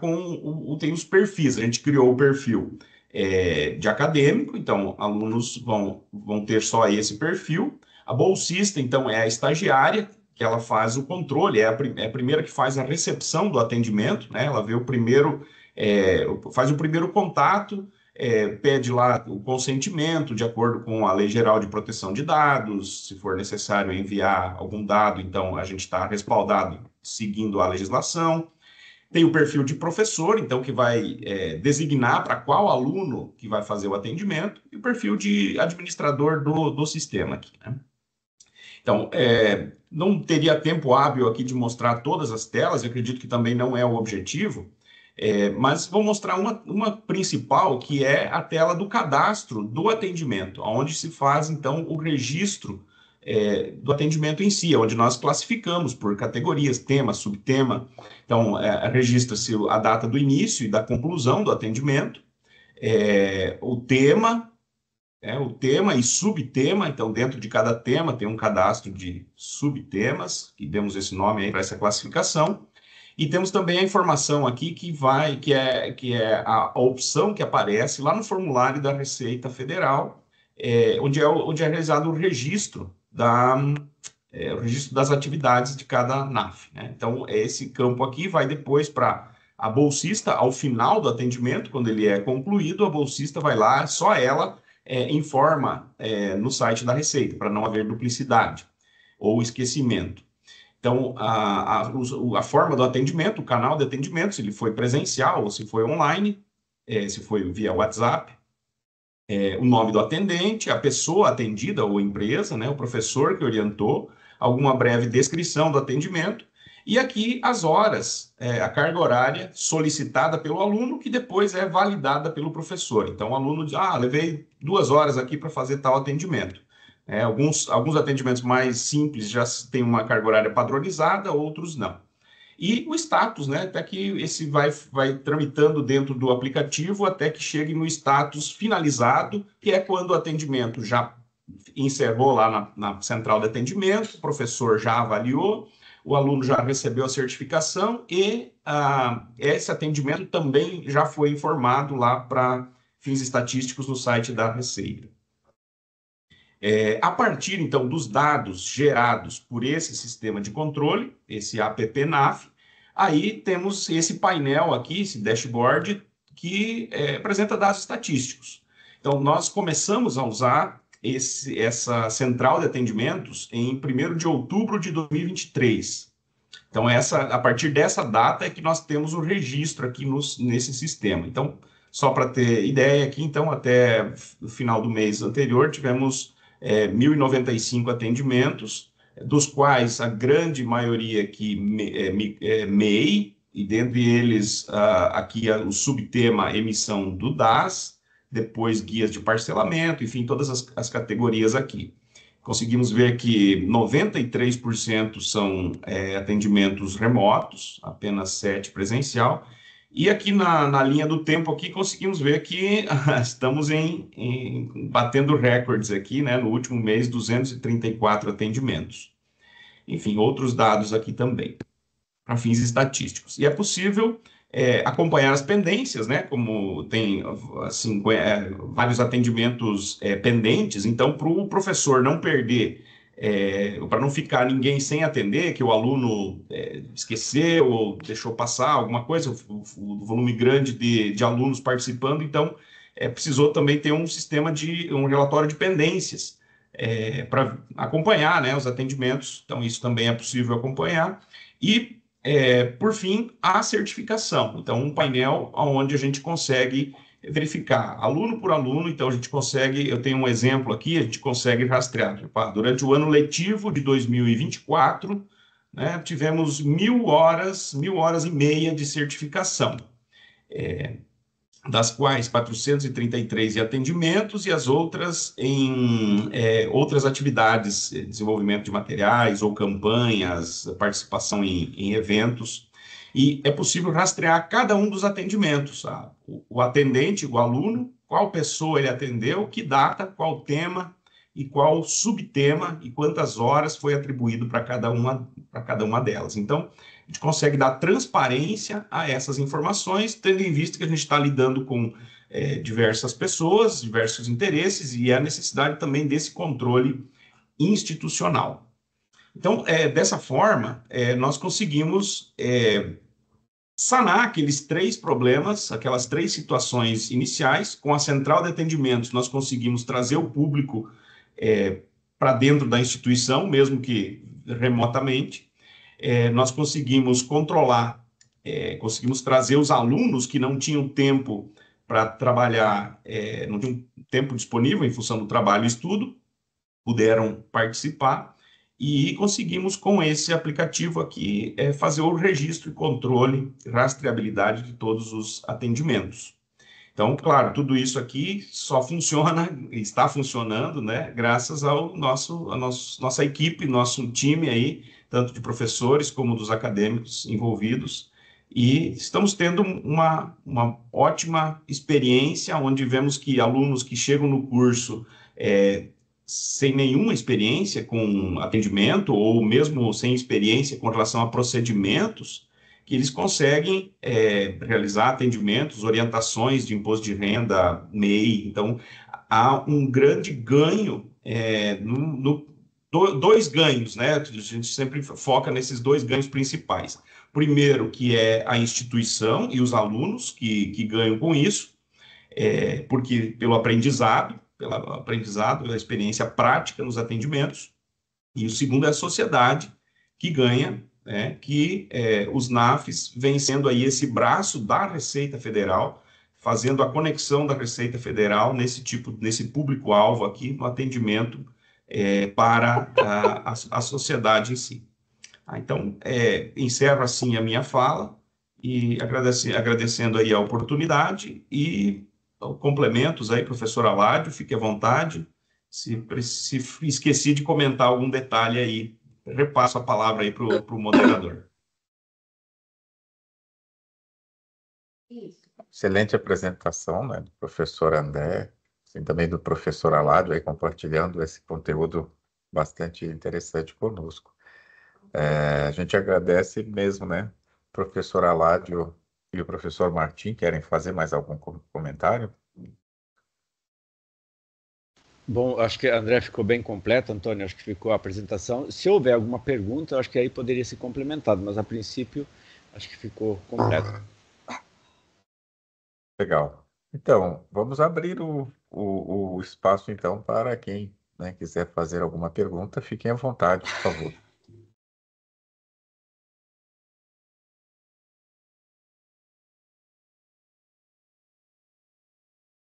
tem os perfis. A gente criou o perfil de acadêmico, então alunos vão ter só esse perfil. A bolsista, então, é a estagiária, que ela faz o controle, é a primeira que faz a recepção do atendimento, né? Ela vê faz o primeiro contato, pede lá o consentimento de acordo com a Lei Geral de Proteção de Dados. Se for necessário enviar algum dado, então a gente está respaldado seguindo a legislação. Tem o perfil de professor, então, que vai designar para qual aluno que vai fazer o atendimento, e o perfil de administrador do sistema aqui, né? Então, não teria tempo hábil aqui de mostrar todas as telas, eu acredito que também não é o objetivo, mas vou mostrar uma principal, que é a tela do cadastro do atendimento, onde se faz, então, o registro do atendimento em si, onde nós classificamos por categorias, tema, subtema. Então, registra-se a data do início e da conclusão do atendimento, o tema e subtema. Então, dentro de cada tema tem um cadastro de subtemas, que demos esse nome aí para essa classificação. E temos também a informação aqui que é a opção que aparece lá no formulário da Receita Federal, onde é realizado o registro das atividades de cada NAF, né? Então, esse campo aqui vai depois para a bolsista, ao final do atendimento, quando ele é concluído, a bolsista vai lá, só ela informa no site da Receita, para não haver duplicidade ou esquecimento. Então, a forma do atendimento, o canal de atendimento, se ele foi presencial ou se foi online, se foi via WhatsApp, o nome do atendente, a pessoa atendida ou empresa, né, o professor que orientou, alguma breve descrição do atendimento, e aqui as horas, a carga horária solicitada pelo aluno, que depois é validada pelo professor. Então, o aluno diz, levei 2 horas aqui para fazer tal atendimento. Alguns atendimentos mais simples já têm uma carga horária padronizada, outros não. E o status, né, até que esse vai tramitando dentro do aplicativo até que chegue no status finalizado, que é quando o atendimento já encerrou lá na central de atendimento, o professor já avaliou, o aluno já recebeu a certificação e esse atendimento também já foi informado lá para fins estatísticos no site da Receita. A partir, então, dos dados gerados por esse sistema de controle, esse APP-NAF, aí temos esse painel aqui, esse dashboard, que apresenta dados estatísticos. Então, nós começamos a usar essa central de atendimentos em 1º de outubro de 2023. Então, a partir dessa data é que nós temos o registro aqui nesse sistema. Então, só para ter ideia aqui, então, até o final do mês anterior, tivemos 1.095 atendimentos, dos quais a grande maioria aqui MEI, e dentre eles aqui o subtema emissão do DAS, depois guias de parcelamento, enfim, todas as categorias aqui. Conseguimos ver que 93% são atendimentos remotos, apenas 7% presencial. E aqui na linha do tempo aqui conseguimos ver que estamos batendo recordes aqui, né? No último mês, 234 atendimentos. Enfim, outros dados aqui também, para fins estatísticos. E é possível acompanhar as pendências, né? Como tem assim, vários atendimentos pendentes, então, para o professor não perder, para não ficar ninguém sem atender, que o aluno esqueceu ou deixou passar alguma coisa, o volume grande de alunos participando, então precisou também ter um sistema um relatório de pendências para acompanhar, né, os atendimentos. Então, isso também é possível acompanhar. E por fim, a certificação. Então, um painel onde a gente consegue verificar aluno por aluno. Então, a gente consegue, eu tenho um exemplo aqui, a gente consegue rastrear. Durante o ano letivo de 2024, né, tivemos 1.000 horas e meia de certificação, das quais 433 em atendimentos e as outras em outras atividades, desenvolvimento de materiais ou campanhas, participação em eventos. E é possível rastrear cada um dos atendimentos, o atendente, o aluno, qual pessoa ele atendeu, que data, qual tema e qual subtema e quantas horas foi atribuído para cada uma delas. Então, a gente consegue dar transparência a essas informações, tendo em vista que a gente está lidando com diversas pessoas, diversos interesses, e a necessidade também desse controle institucional. Então, dessa forma, nós conseguimos sanar aqueles 3 problemas, aquelas 3 situações iniciais. Com a central de atendimentos, nós conseguimos trazer o público para dentro da instituição, mesmo que remotamente. Nós conseguimos controlar, conseguimos trazer os alunos que não tinham tempo para trabalhar, não tinham tempo disponível em função do trabalho e estudo, puderam participar, e conseguimos, com esse aplicativo aqui, fazer o registro e controle, rastreabilidade de todos os atendimentos. Então, claro, tudo isso aqui só funciona, está funcionando, né, graças ao nossa equipe, nosso time aí, tanto de professores como dos acadêmicos envolvidos, e estamos tendo uma ótima experiência, onde vemos que alunos que chegam no curso sem nenhuma experiência com atendimento, ou mesmo sem experiência com relação a procedimentos, que eles conseguem realizar atendimentos, orientações de imposto de renda, MEI. Então, há um grande ganho, 2 ganhos, né? A gente sempre foca nesses 2 ganhos principais. Primeiro, que é a instituição e os alunos que ganham com isso, porque pela aprendizado, pela experiência prática nos atendimentos. E o segundo é a sociedade, que ganha, que os NAFs vêm sendo aí esse braço da Receita Federal, fazendo a conexão da Receita Federal nesse público-alvo aqui, no atendimento para a sociedade em si. Então, encerro assim a minha fala, e agradecendo aí a oportunidade, e complementos aí, professor Aládio, fique à vontade. Se esqueci de comentar algum detalhe aí, repasso a palavra aí para o moderador.
Excelente apresentação, né, do professor André, assim, também do professor Aládio, aí compartilhando esse conteúdo bastante interessante conosco. A gente agradece mesmo, né, professor Aládio e o professor Martim. Querem fazer mais algum comentário?
Bom, acho que a André ficou bem completo, Antônio, acho que ficou a apresentação. Se houver alguma pergunta, acho que aí poderia ser complementado, mas a princípio acho que ficou completo.
Legal. Então, vamos abrir o espaço então para quem, né, quiser fazer alguma pergunta, fiquem à vontade, por favor.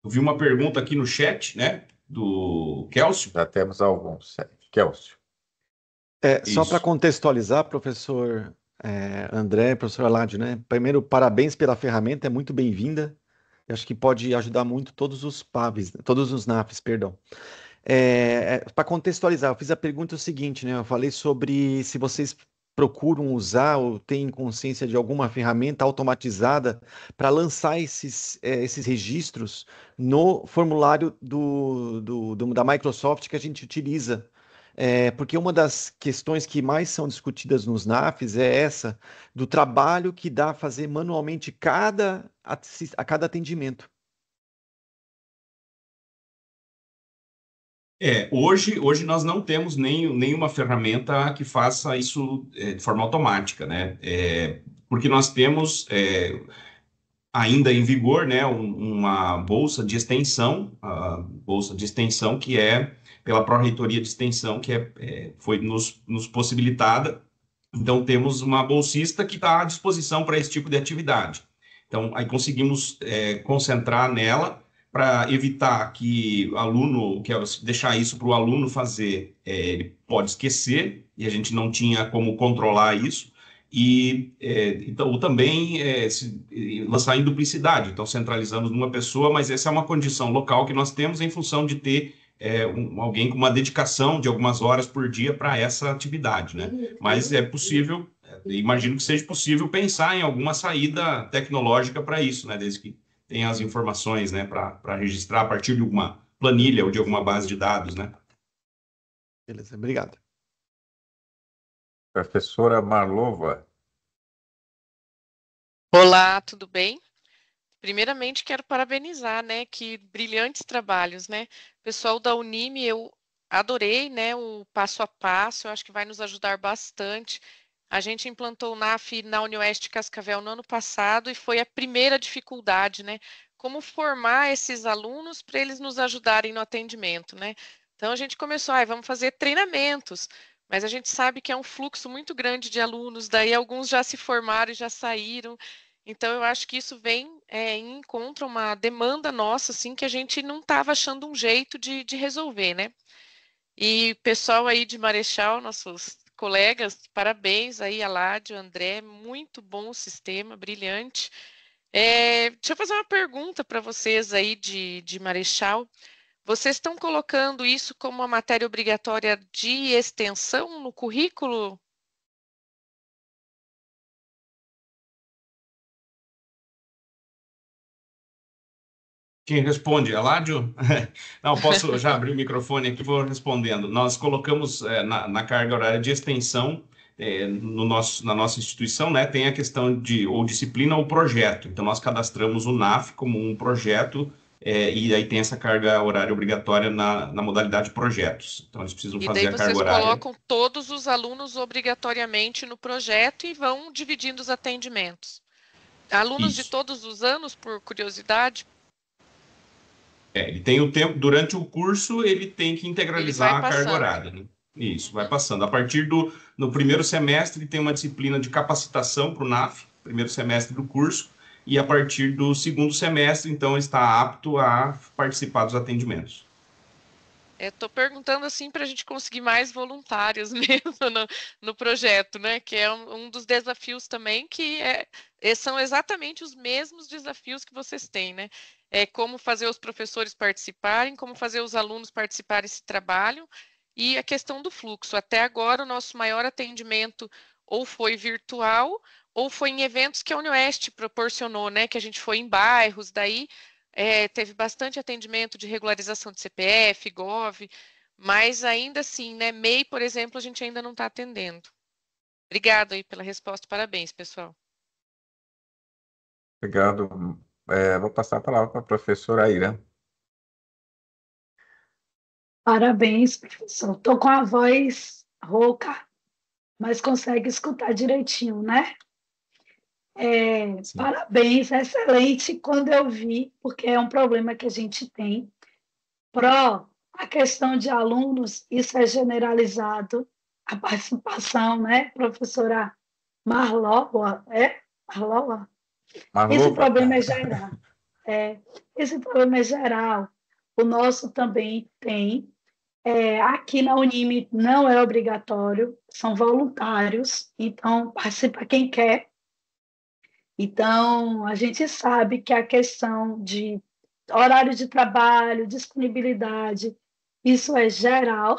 Eu vi uma pergunta aqui no chat, né, do Kélcio.
Já temos alguns. Kélcio.
Só para contextualizar, professor André, professor Aládio, né? Primeiro, parabéns pela ferramenta, é muito bem-vinda. Eu acho que pode ajudar muito todos os PAVs, todos os NAFs, perdão. Para contextualizar, eu fiz a pergunta seguinte, né? Eu falei sobre se vocês procuram usar ou têm consciência de alguma ferramenta automatizada para lançar esses registros no formulário da Microsoft que a gente utiliza. Porque uma das questões que mais são discutidas nos NAFs é essa, do trabalho que dá a fazer manualmente a cada atendimento.
Hoje nós não temos nenhuma ferramenta que faça isso de forma automática, né? Porque nós temos ainda em vigor, né, uma bolsa de extensão, a bolsa de extensão que é pela Pró-Reitoria de Extensão, que foi nos possibilitada Então, temos uma bolsista que está à disposição para esse tipo de atividade. Então, aí conseguimos concentrar nela para evitar que o aluno, deixar isso para o aluno fazer, ele pode esquecer, e a gente não tinha como controlar isso, e então, também lançar em duplicidade. Então, centralizamos numa pessoa, mas essa é uma condição local que nós temos em função de ter alguém com uma dedicação de algumas horas por dia para essa atividade, né? Mas é possível, imagino que seja possível pensar em alguma saída tecnológica para isso, né? Desde que tenha as informações, né, para registrar a partir de alguma planilha ou de alguma base de dados, né?
Beleza, obrigado.
Professora Marlova.
Olá, tudo bem? Primeiramente, quero parabenizar, né, que brilhantes trabalhos, né? Pessoal da Unime, eu adorei, né, o passo a passo, eu acho que vai nos ajudar bastante. A gente implantou o NAF na UniOeste Cascavel no ano passado e foi a primeira dificuldade, né? Como formar esses alunos para eles nos ajudarem no atendimento, né? Então a gente começou, vamos fazer treinamentos, mas a gente sabe que é um fluxo muito grande de alunos, daí alguns já se formaram e já saíram. Então, eu acho que isso vem em encontro a uma demanda nossa, assim, que a gente não estava achando um jeito de resolver, né? E pessoal aí de Marechal, nossos colegas, parabéns aí, Aládio, André, muito bom o sistema, brilhante. Deixa eu fazer uma pergunta para vocês aí de Marechal. Vocês estão colocando isso como uma matéria obrigatória de extensão no currículo?
Quem responde? Aládio? Não, posso já abrir o microfone aqui e vou respondendo. Nós colocamos na carga horária de extensão, na nossa instituição, né, tem a questão de ou disciplina ou projeto. Então, nós cadastramos o NAF como um projeto, e aí tem essa carga horária obrigatória na modalidade projetos. Então, eles precisam fazer a carga horária.
E daí vocês colocam todos os alunos obrigatoriamente no projeto e vão dividindo os atendimentos. Alunos de todos os anos, por curiosidade?
Ele tem o tempo, durante o curso, ele tem que integralizar a carga horária, né? Isso, vai passando. A partir no primeiro semestre, tem uma disciplina de capacitação para o NAF, primeiro semestre do curso, e a partir do segundo semestre, então, está apto a participar dos atendimentos.
Estou perguntando assim para a gente conseguir mais voluntários mesmo no projeto, né? Que é um dos desafios também, que são exatamente os mesmos desafios que vocês têm, né? Como fazer os professores participarem, como fazer os alunos participarem desse trabalho e a questão do fluxo. Até agora, o nosso maior atendimento ou foi virtual ou foi em eventos que a UniOeste proporcionou, né? Que a gente foi em bairros, daí teve bastante atendimento de regularização de CPF, GOV, mas ainda assim, né, MEI, por exemplo, a gente ainda não está atendendo. Obrigado aí pela resposta, parabéns, pessoal.
Obrigado. Vou passar a palavra para a professora Aira.
Parabéns, professor. Estou com a voz rouca, mas consegue escutar direitinho, né? Parabéns, excelente. Quando eu vi, porque é um problema que a gente tem, a questão de alunos, isso é generalizado, a participação, né, professora Marlova, Marlova? Esse problema é geral. Esse problema é geral. O nosso também tem. Aqui na Unime não é obrigatório, são voluntários, então participa quem quer. Então, a gente sabe que a questão de horário de trabalho, disponibilidade, isso é geral.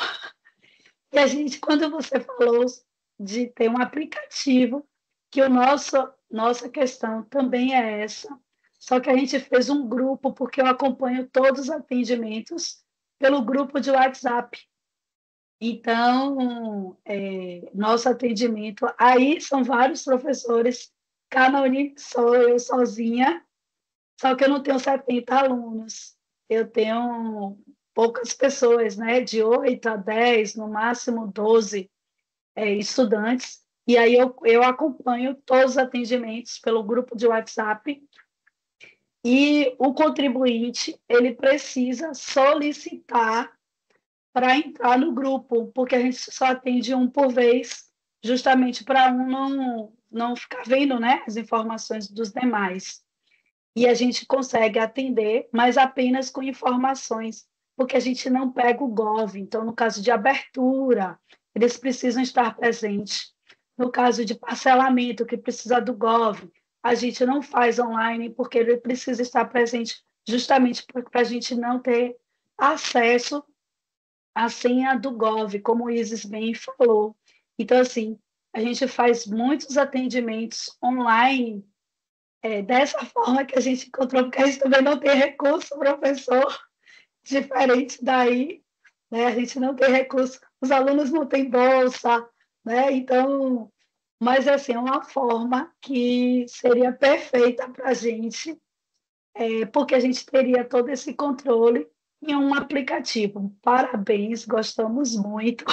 E a gente, quando você falou de ter um aplicativo, que nossa questão também é essa, só que a gente fez um grupo, porque eu acompanho todos os atendimentos pelo grupo de WhatsApp. Então, nosso atendimento, aí são vários professores, cada Unime sou eu sozinha, só que eu não tenho 70 alunos, eu tenho poucas pessoas, né? De 8 a 10, no máximo 12 estudantes, e aí eu acompanho todos os atendimentos pelo grupo de WhatsApp, e o contribuinte, ele precisa solicitar para entrar no grupo, porque a gente só atende um por vez, justamente para um não ficar vendo, né, as informações dos demais. E a gente consegue atender, mas apenas com informações, porque a gente não pega o GOV. Então, no caso de abertura, eles precisam estar presentes. No caso de parcelamento, que precisa do GOV, a gente não faz online, porque ele precisa estar presente justamente para a gente não ter acesso à senha do GOV, como o Isis bem falou. Então, assim, a gente faz muitos atendimentos online dessa forma que a gente encontrou, porque a gente também não tem recurso, professor, diferente daí, né? A gente não tem recurso, os alunos não têm bolsa, né? Então, mas assim, é uma forma que seria perfeita para a gente, porque a gente teria todo esse controle em um aplicativo. Parabéns, gostamos muito.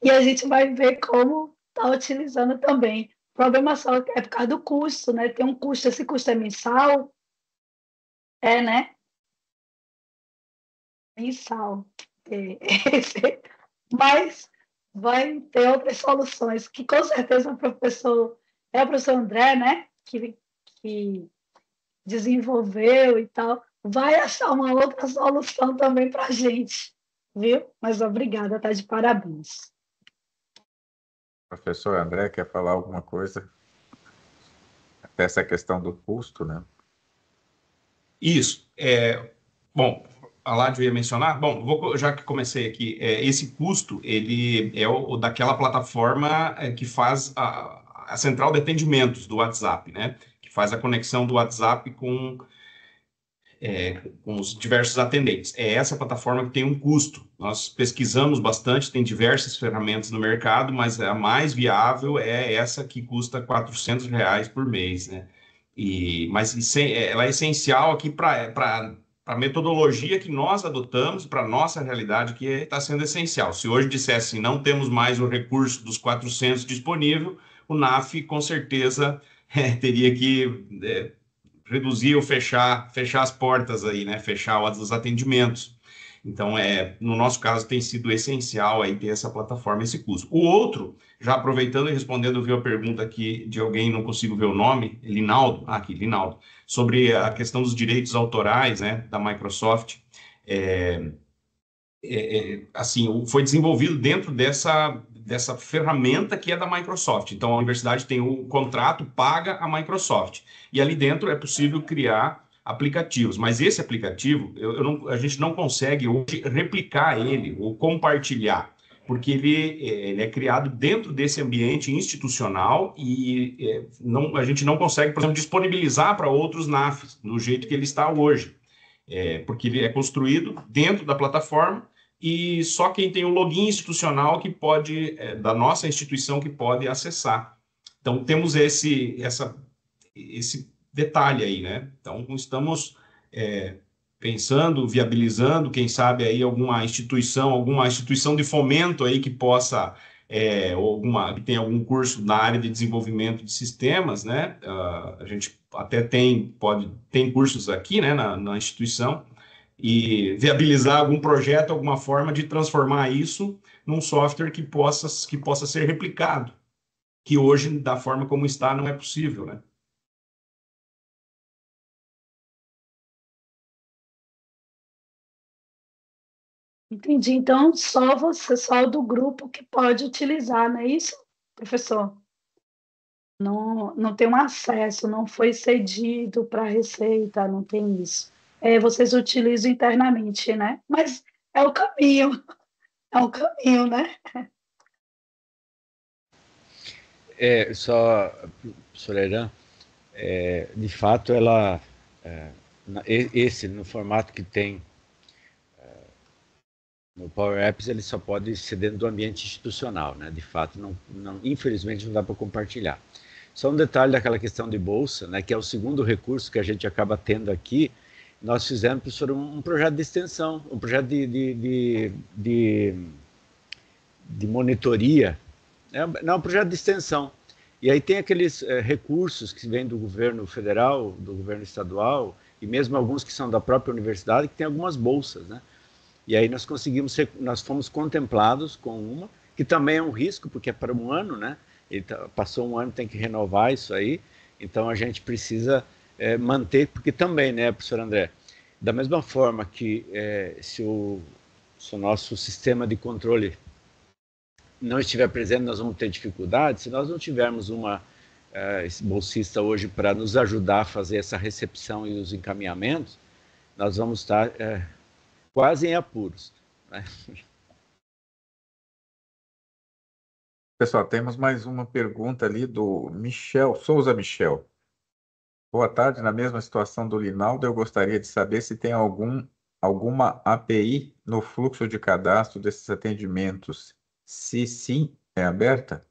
E a gente vai ver como está utilizando também. O problema só é por causa do custo, né? Tem um custo, esse custo é mensal? Né? Mensal. Mas vai ter outras soluções, que com certeza o professor André, né? Que desenvolveu e tal, vai achar uma outra solução também para a gente, viu? Mas obrigada, tá de parabéns.
Professor André, quer falar alguma coisa? Até essa questão do custo, né?
Isso. Bom, a Ládio ia mencionar. Bom, já que comecei aqui, esse custo, ele é o daquela plataforma que faz a central de atendimentos do WhatsApp, né? Que faz a conexão do WhatsApp com os diversos atendentes. É essa plataforma que tem um custo. Nós pesquisamos bastante, tem diversas ferramentas no mercado, mas a mais viável é essa que custa R$400 por mês, né? Mas ela é essencial aqui para a metodologia que nós adotamos, para a nossa realidade, que está sendo essencial. Se hoje dissesse não temos mais o recurso dos 400 disponível, o NAF com certeza teria que reduzir ou fechar as portas aí, né? Fechar os atendimentos. Então, no nosso caso, tem sido essencial aí ter essa plataforma, esse custo. O outro, já aproveitando e respondendo, eu vi uma pergunta aqui de alguém, não consigo ver o nome, Linaldo, Linaldo, sobre a questão dos direitos autorais, né, da Microsoft. Assim, foi desenvolvido dentro dessa ferramenta que é da Microsoft. Então, a universidade tem o contrato, paga a Microsoft. E ali dentro é possível criar aplicativos. Mas esse aplicativo, a gente não consegue hoje replicar ele ou compartilhar, porque ele é criado dentro desse ambiente institucional e a gente não consegue, por exemplo, disponibilizar para outros NAFs, do jeito que ele está hoje. Porque ele é construído dentro da plataforma e só quem tem o login institucional que pode, da nossa instituição, que pode acessar. Então, temos esse detalhe aí, né? Então, estamos pensando, viabilizando, quem sabe aí alguma instituição de fomento aí que possa, que tem algum curso na área de desenvolvimento de sistemas, né? A gente até tem cursos aqui, né, na instituição, e viabilizar algum projeto, alguma forma de transformar isso num software que possa ser replicado, que hoje, da forma como está, não é possível, né?
Entendi. Então, só o do grupo que pode utilizar, não é isso, professor? Não tem um acesso, não foi cedido para a Receita, não tem isso. Vocês utilizam internamente, né? Mas é o caminho, né?
Só, professor Eran, de fato, ela, no formato que tem no Power Apps, ele só pode ser dentro do ambiente institucional, né? De fato, infelizmente, não dá para compartilhar. Só um detalhe daquela questão de bolsa, né? Que é o segundo recurso que a gente acaba tendo aqui. Nós fizemos, professor, um projeto de extensão, um projeto de monitoria, não, um projeto de extensão. E aí tem aqueles recursos que vêm do governo federal, do governo estadual, e mesmo alguns que são da própria universidade, que tem algumas bolsas, né? E aí nós fomos contemplados com uma, que também é um risco, porque é para um ano, né? Passou um ano, tem que renovar isso aí. Então a gente precisa manter, porque também, né, professor André, da mesma forma que se o nosso sistema de controle não estiver presente, nós vamos ter dificuldades. Se nós não tivermos esse bolsista hoje para nos ajudar a fazer essa recepção e os encaminhamentos, nós vamos estar quase em apuros, né?
Pessoal, temos mais uma pergunta ali do Souza Michel. Boa tarde, na mesma situação do Linaldo, eu gostaria de saber se tem alguma API no fluxo de cadastro desses atendimentos. Se sim, é aberta?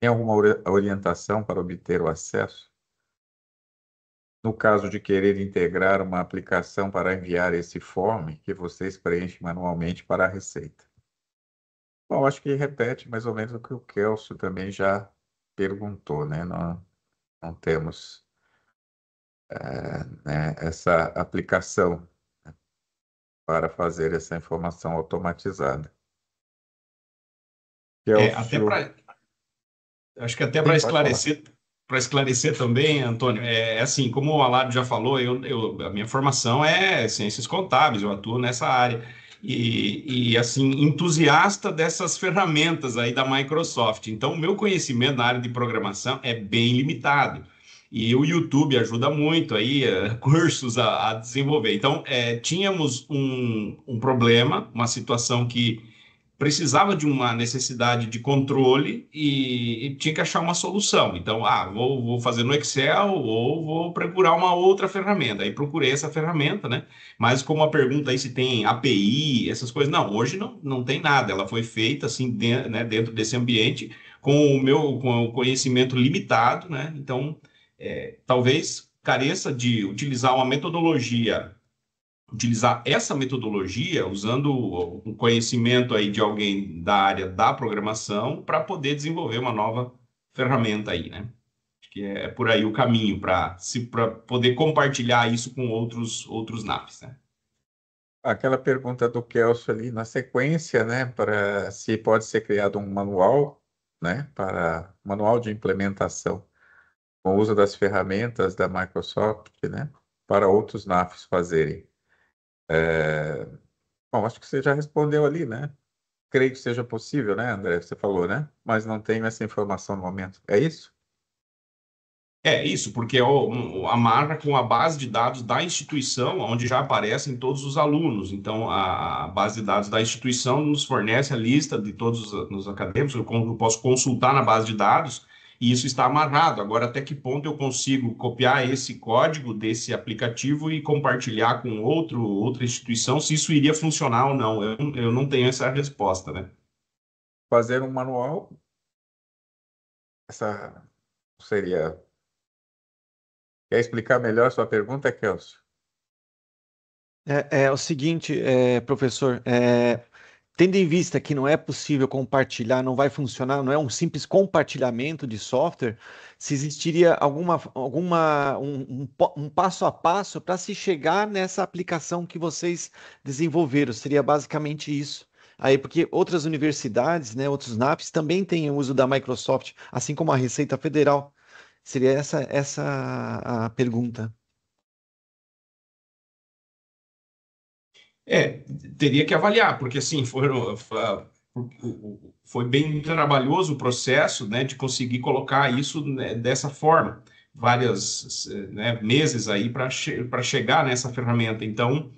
Tem alguma orientação para obter o acesso? No caso de querer integrar uma aplicação para enviar esse form que vocês preenchem manualmente para a Receita. Bom, acho que repete mais ou menos o que o Kelso também já perguntou, né? Não temos né, essa aplicação, né, para fazer essa informação automatizada. Kelso...
Acho que até para esclarecer também, Antônio, assim, como o Aládio já falou, a minha formação é ciências contábeis, eu atuo nessa área. E assim, entusiasta dessas ferramentas aí da Microsoft. Então, o meu conhecimento na área de programação é bem limitado. E o YouTube ajuda muito aí, cursos a desenvolver. Então, tínhamos um problema, uma situação que precisava de uma necessidade de controle e tinha que achar uma solução. Então, vou fazer no Excel ou vou procurar uma outra ferramenta. Aí procurei essa ferramenta, né? Mas como a pergunta aí se tem API, essas coisas, não, hoje não tem nada. Ela foi feita assim, dentro desse ambiente com o conhecimento limitado, né? Então, talvez careça de utilizar essa metodologia, usando o conhecimento aí de alguém da área da programação para poder desenvolver uma nova ferramenta aí, né? Acho que é por aí o caminho para poder compartilhar isso com outros NAFs, né?
Aquela pergunta do Kelso ali na sequência, né, para se pode ser criado um manual, né, para manual de implementação com o uso das ferramentas da Microsoft, né, para outros NAFs fazerem. Bom, acho que você já respondeu ali, né? Creio que seja possível, né, André? Você falou, né? Mas não tenho essa informação no momento. É isso?
É isso, porque amarra com a base de dados da instituição, onde já aparecem todos os alunos. Então, a base de dados da instituição nos fornece a lista de todos os acadêmicos, eu posso consultar na base de dados, e isso está amarrado. Agora, até que ponto eu consigo copiar esse código desse aplicativo e compartilhar com outra instituição, se isso iria funcionar ou não? Eu não tenho essa resposta, né?
Fazer um manual, essa seria... Quer explicar melhor sua pergunta, Kelso?
É o seguinte, professor, tendo em vista que não é possível compartilhar, não vai funcionar, não é um simples compartilhamento de software, se existiria um passo a passo para se chegar nessa aplicação que vocês desenvolveram, seria basicamente isso. Aí, porque outras universidades, né, outros NAFs também têm o uso da Microsoft, assim como a Receita Federal. Seria essa a pergunta.
Teria que avaliar, porque assim, foi bem trabalhoso o processo, né, de conseguir colocar isso, né, dessa forma, vários, né, meses aí para chegar nessa ferramenta. Então,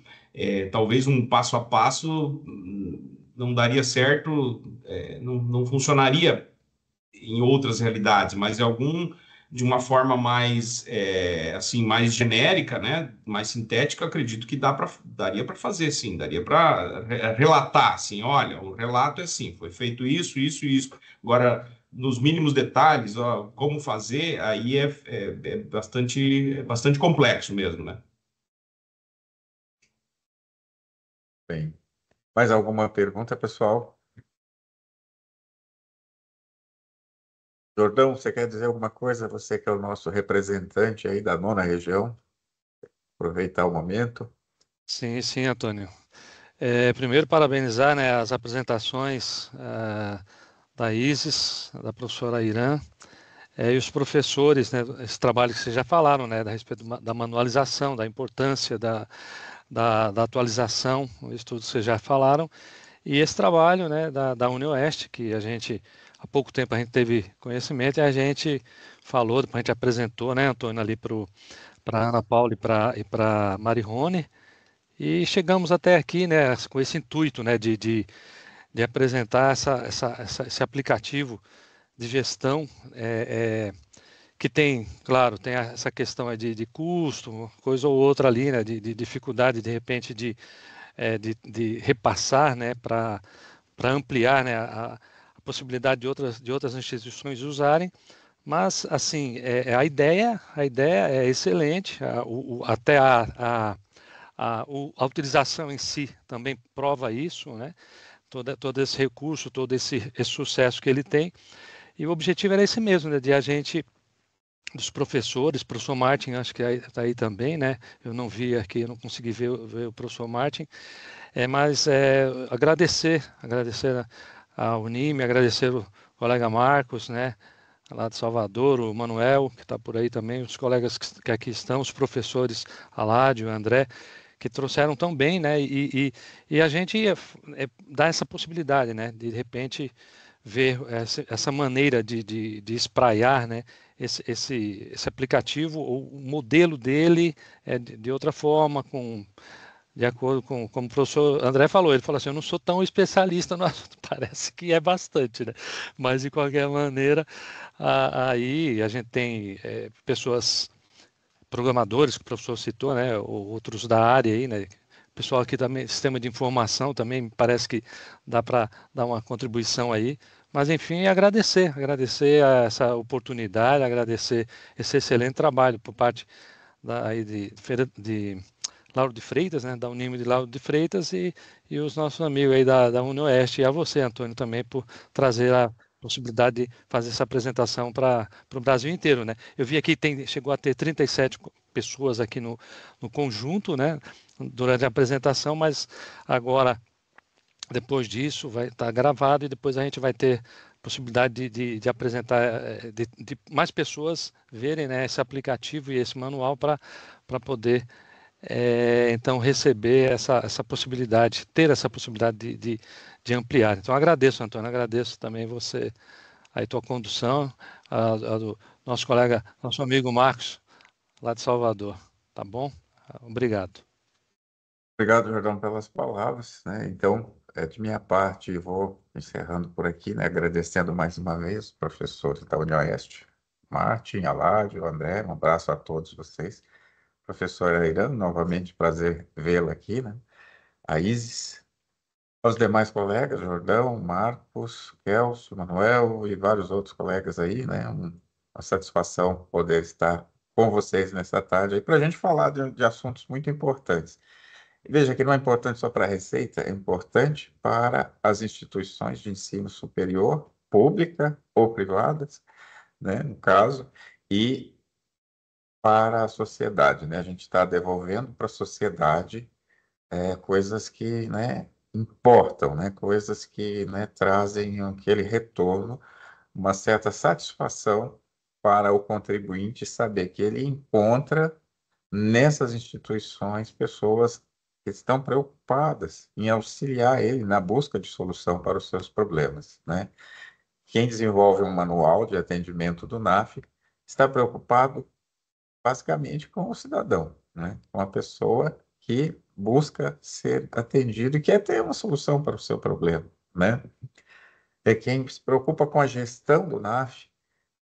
talvez um passo a passo não daria certo, não funcionaria em outras realidades, mas de uma forma mais assim, mais genérica, né, mais sintética, acredito que daria para fazer, sim, daria para relatar, assim, olha, o relato é assim, foi feito isso, isso e isso. Agora, nos mínimos detalhes, como fazer, aí é bastante complexo mesmo, né?
Bem, mais alguma pergunta, pessoal? Jordão, você quer dizer alguma coisa? Você que é o nosso representante aí da 9ª região. Aproveitar o momento.
Sim, Antônio. Primeiro, parabenizar, né, as apresentações da Isis, da professora Irã, e os professores, né, esse trabalho que vocês já falaram, né, a respeito da manualização, da importância da atualização, isso tudo que vocês já falaram, e esse trabalho, né, da UniOeste, que a gente, há pouco tempo a gente teve conhecimento e a gente falou, depois a gente apresentou, né, Antônio, ali para a Ana Paula e para Marirone, e chegamos até aqui, né, com esse intuito, né, de apresentar esse aplicativo de gestão, que tem, claro, tem essa questão de custo, coisa ou outra ali, né, de dificuldade, de repente, de repassar, né, para ampliar, né, a possibilidade de outras instituições usarem, mas, assim, a ideia é excelente, até a utilização em si também prova isso, né, todo esse recurso, todo esse sucesso que ele tem, e o objetivo era esse mesmo, né, de a gente, dos professores, professor Martin, acho que está aí também, né, eu não vi aqui, eu não consegui ver o professor Martin, mas agradecer a Unime, agradecer o colega Marcos, né, lá de Salvador, o Manuel, que está por aí também, os colegas que aqui estão, os professores Aládio, André, que trouxeram tão bem, né, e a gente dá essa possibilidade, né, de repente ver essa maneira de espraiar, né, esse aplicativo, ou o modelo dele de outra forma, de acordo com como o professor André falou, ele falou assim, eu não sou tão especialista no assunto, parece que é bastante, né? Mas de qualquer maneira, aí a gente tem pessoas, programadores, que o professor citou, né? Ou outros da área aí, né? Pessoal aqui também, sistema de informação também, me parece que dá para dar uma contribuição aí. Mas, enfim, agradecer essa oportunidade, agradecer esse excelente trabalho por parte aí de Lauro de Freitas, né, da Unime de Lauro de Freitas, e os nossos amigos aí da UniOeste, e a você, Antônio, também, por trazer a possibilidade de fazer essa apresentação para o Brasil inteiro, né? Eu vi aqui, chegou a ter 37 pessoas aqui no conjunto, né, durante a apresentação, mas agora, depois disso, vai estar gravado, e depois a gente vai ter possibilidade de apresentar, de mais pessoas verem, né, esse aplicativo e esse manual para poder então receber essa possibilidade, ter essa possibilidade de ampliar. Então agradeço, Antônio, agradeço também você, a tua condução, a do nosso colega, nosso amigo Marcos, lá de Salvador, tá bom? Obrigado.
Obrigado, Jordão, pelas palavras, né? Então, de minha parte, vou encerrando por aqui, né? Agradecendo mais uma vez os professores da UniOeste, Martin, Aládio, André, um abraço a todos vocês. Professora Irã, novamente prazer vê-la aqui, né? A Isis, aos demais colegas, Jordão, Marcos, Kelso, Manuel e vários outros colegas aí, né? Uma satisfação poder estar com vocês nessa tarde aí para a gente falar de assuntos muito importantes. E veja que não é importante só para a Receita, é importante para as instituições de ensino superior, pública ou privadas, né? No caso, e para a sociedade, né? A gente está devolvendo para a sociedade coisas que, né, importam, né? Coisas que, né, trazem aquele retorno, uma certa satisfação para o contribuinte saber que ele encontra nessas instituições pessoas que estão preocupadas em auxiliar ele na busca de solução para os seus problemas, né? Quem desenvolve um manual de atendimento do NAF está preocupado basicamente com o cidadão, né? Com a pessoa que busca ser atendido e quer ter uma solução para o seu problema, né? Quem se preocupa com a gestão do NAF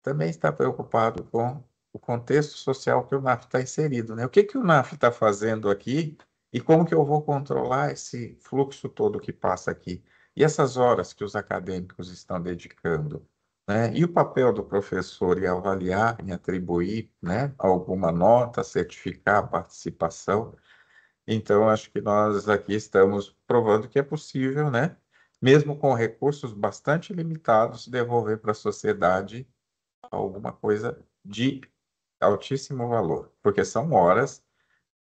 também está preocupado com o contexto social que o NAF está inserido, né? O que o NAF está fazendo aqui e como que eu vou controlar esse fluxo todo que passa aqui? E essas horas que os acadêmicos estão dedicando, né? E o papel do professor em avaliar, em atribuir, né, alguma nota, certificar a participação. Então, acho que nós aqui estamos provando que é possível, né, mesmo com recursos bastante limitados, devolver para a sociedade alguma coisa de altíssimo valor, porque são horas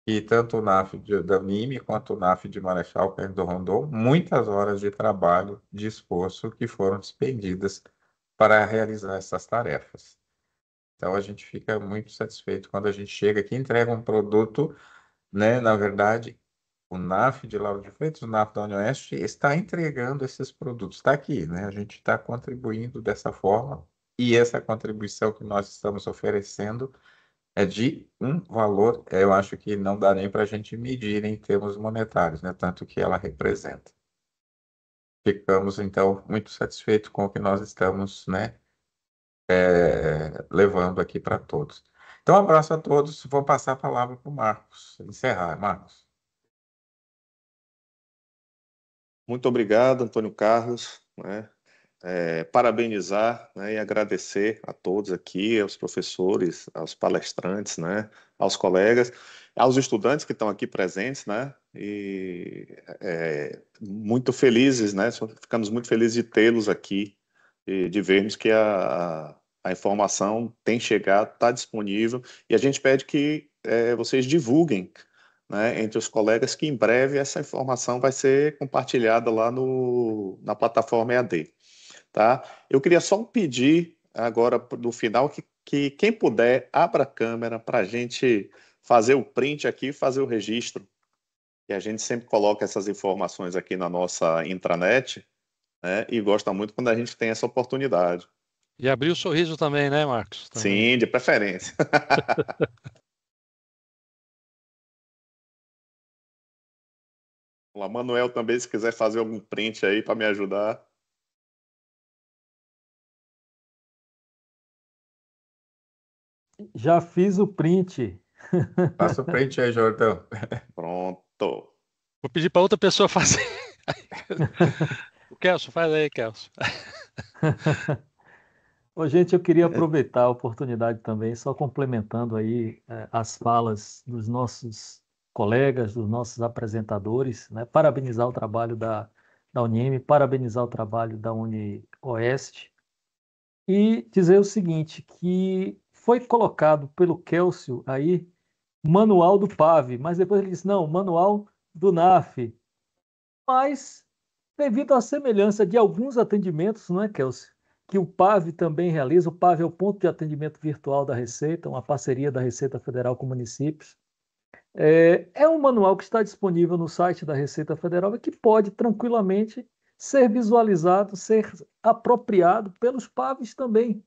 E tanto o NAF da Unime quanto o NAF de Marechal Cândido Rondon, muitas horas de trabalho, de esforço que foram despendidas para realizar essas tarefas. Então, a gente fica muito satisfeito quando a gente chega aqui e entrega um produto, né? Na verdade, o NAF de Lauro de Freitas, o NAF da UniOeste, está entregando esses produtos. Está aqui, né? A gente está contribuindo dessa forma e essa contribuição que nós estamos oferecendo é de um valor, eu acho que não dá nem para a gente medir em termos monetários, né? Tanto que ela representa. Ficamos, então, muito satisfeitos com o que nós estamos, né, levando aqui para todos. Então, um abraço a todos. Vou passar a palavra para o Marcos. Encerrar, Marcos.
Muito obrigado, Antônio Carlos, né? Parabenizar, né, e agradecer a todos aqui, aos professores, aos palestrantes, né, aos colegas, aos estudantes que estão aqui presentes, né, e muito felizes, né, ficamos muito felizes de tê-los aqui, e de vermos que a informação tem chegado, está disponível, e a gente pede que vocês divulguem, né, entre os colegas, que em breve essa informação vai ser compartilhada lá na plataforma EAD. Tá? Eu queria só pedir agora no final que quem puder abra a câmera para a gente fazer o print aqui, fazer o registro. E a gente sempre coloca essas informações aqui na nossa intranet, né? E gosta muito quando a gente tem essa oportunidade.
E abrir o sorriso também, né, Marcos? Também.
Sim, de preferência. O Manuel também, se quiser fazer algum print aí para me ajudar.
Já fiz o print.
Passa o print aí, Jordão.
Pronto.
Vou pedir para outra pessoa fazer. O Kelso, faz aí, Kelso.
Ô, gente, eu queria aproveitar a oportunidade também, só complementando aí as falas dos nossos colegas, dos nossos apresentadores, né? Parabenizar o trabalho da Unime, parabenizar o trabalho da UniOeste e dizer o seguinte, que foi colocado pelo Kelsio aí manual do PAV, mas depois ele disse, não, manual do NAF. Mas, devido à semelhança de alguns atendimentos, não é, Kelsio? Que o PAV também realiza. O PAV é o Ponto de Atendimento Virtual da Receita, uma parceria da Receita Federal com municípios. É um manual que está disponível no site da Receita Federal e que pode tranquilamente ser visualizado, ser apropriado pelos PAVs também.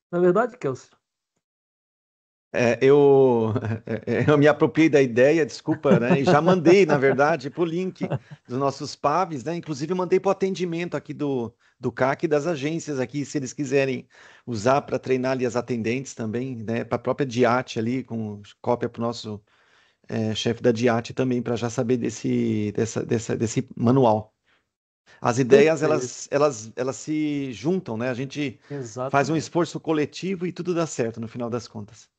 Não é verdade, Kelsio?
Eu me apropriei da ideia, desculpa, né? E já mandei, na verdade, para o link dos nossos PAVs, né? Inclusive, eu mandei para o atendimento aqui do CAC e das agências aqui, se eles quiserem usar para treinar ali as atendentes também, né? Para a própria DIAT ali, com cópia para o nosso chefe da DIAT também, para já saber desse manual. As ideias, elas se juntam, né? A gente faz um esforço coletivo e tudo dá certo no final das contas.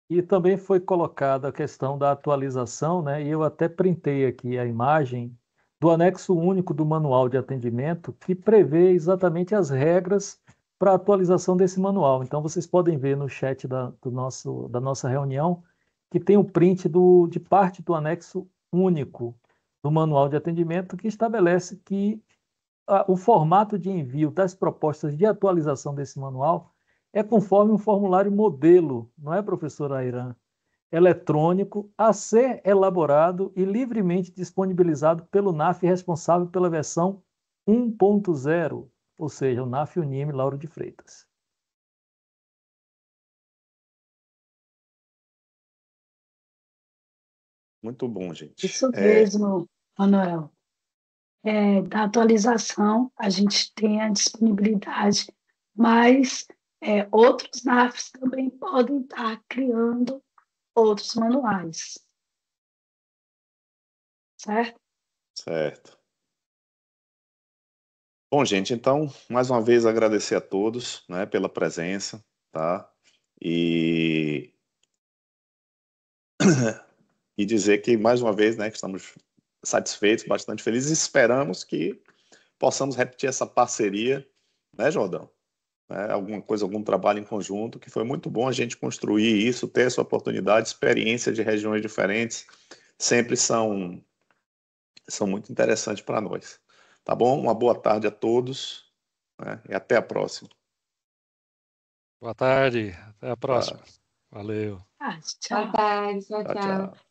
E também foi colocada a questão da atualização, né? E eu até printei aqui a imagem do anexo único do manual de atendimento, que prevê exatamente as regras para a atualização desse manual. Então, vocês podem ver no chat da nossa reunião que tem o print de parte do anexo único do manual de atendimento, que estabelece que o formato de envio das propostas de atualização desse manual é conforme um formulário modelo, não é, professora Airan? Eletrônico, a ser elaborado e livremente disponibilizado pelo NAF responsável pela versão 1.0, ou seja, o NAF Unime Lauro de Freitas.
Muito bom, gente.
Isso mesmo, Manuel. Da atualização, a gente tem a disponibilidade, mas outros NAFs também podem estar criando outros manuais. Certo?
Certo. Bom, gente, então, mais uma vez agradecer a todos, né, pela presença, tá? E dizer que, mais uma vez, né, que estamos satisfeitos, bastante felizes, e esperamos que possamos repetir essa parceria, né, Jordão? né, alguma coisa, algum trabalho em conjunto, que foi muito bom a gente construir isso, ter essa oportunidade, experiência de regiões diferentes, sempre são muito interessantes para nós. Tá bom? Uma boa tarde a todos, né, e até a próxima.
Boa tarde, até a próxima.
Tá.
Valeu.
Tchau.
Boa tarde, tchau,
Tchau,
tchau.
tchau.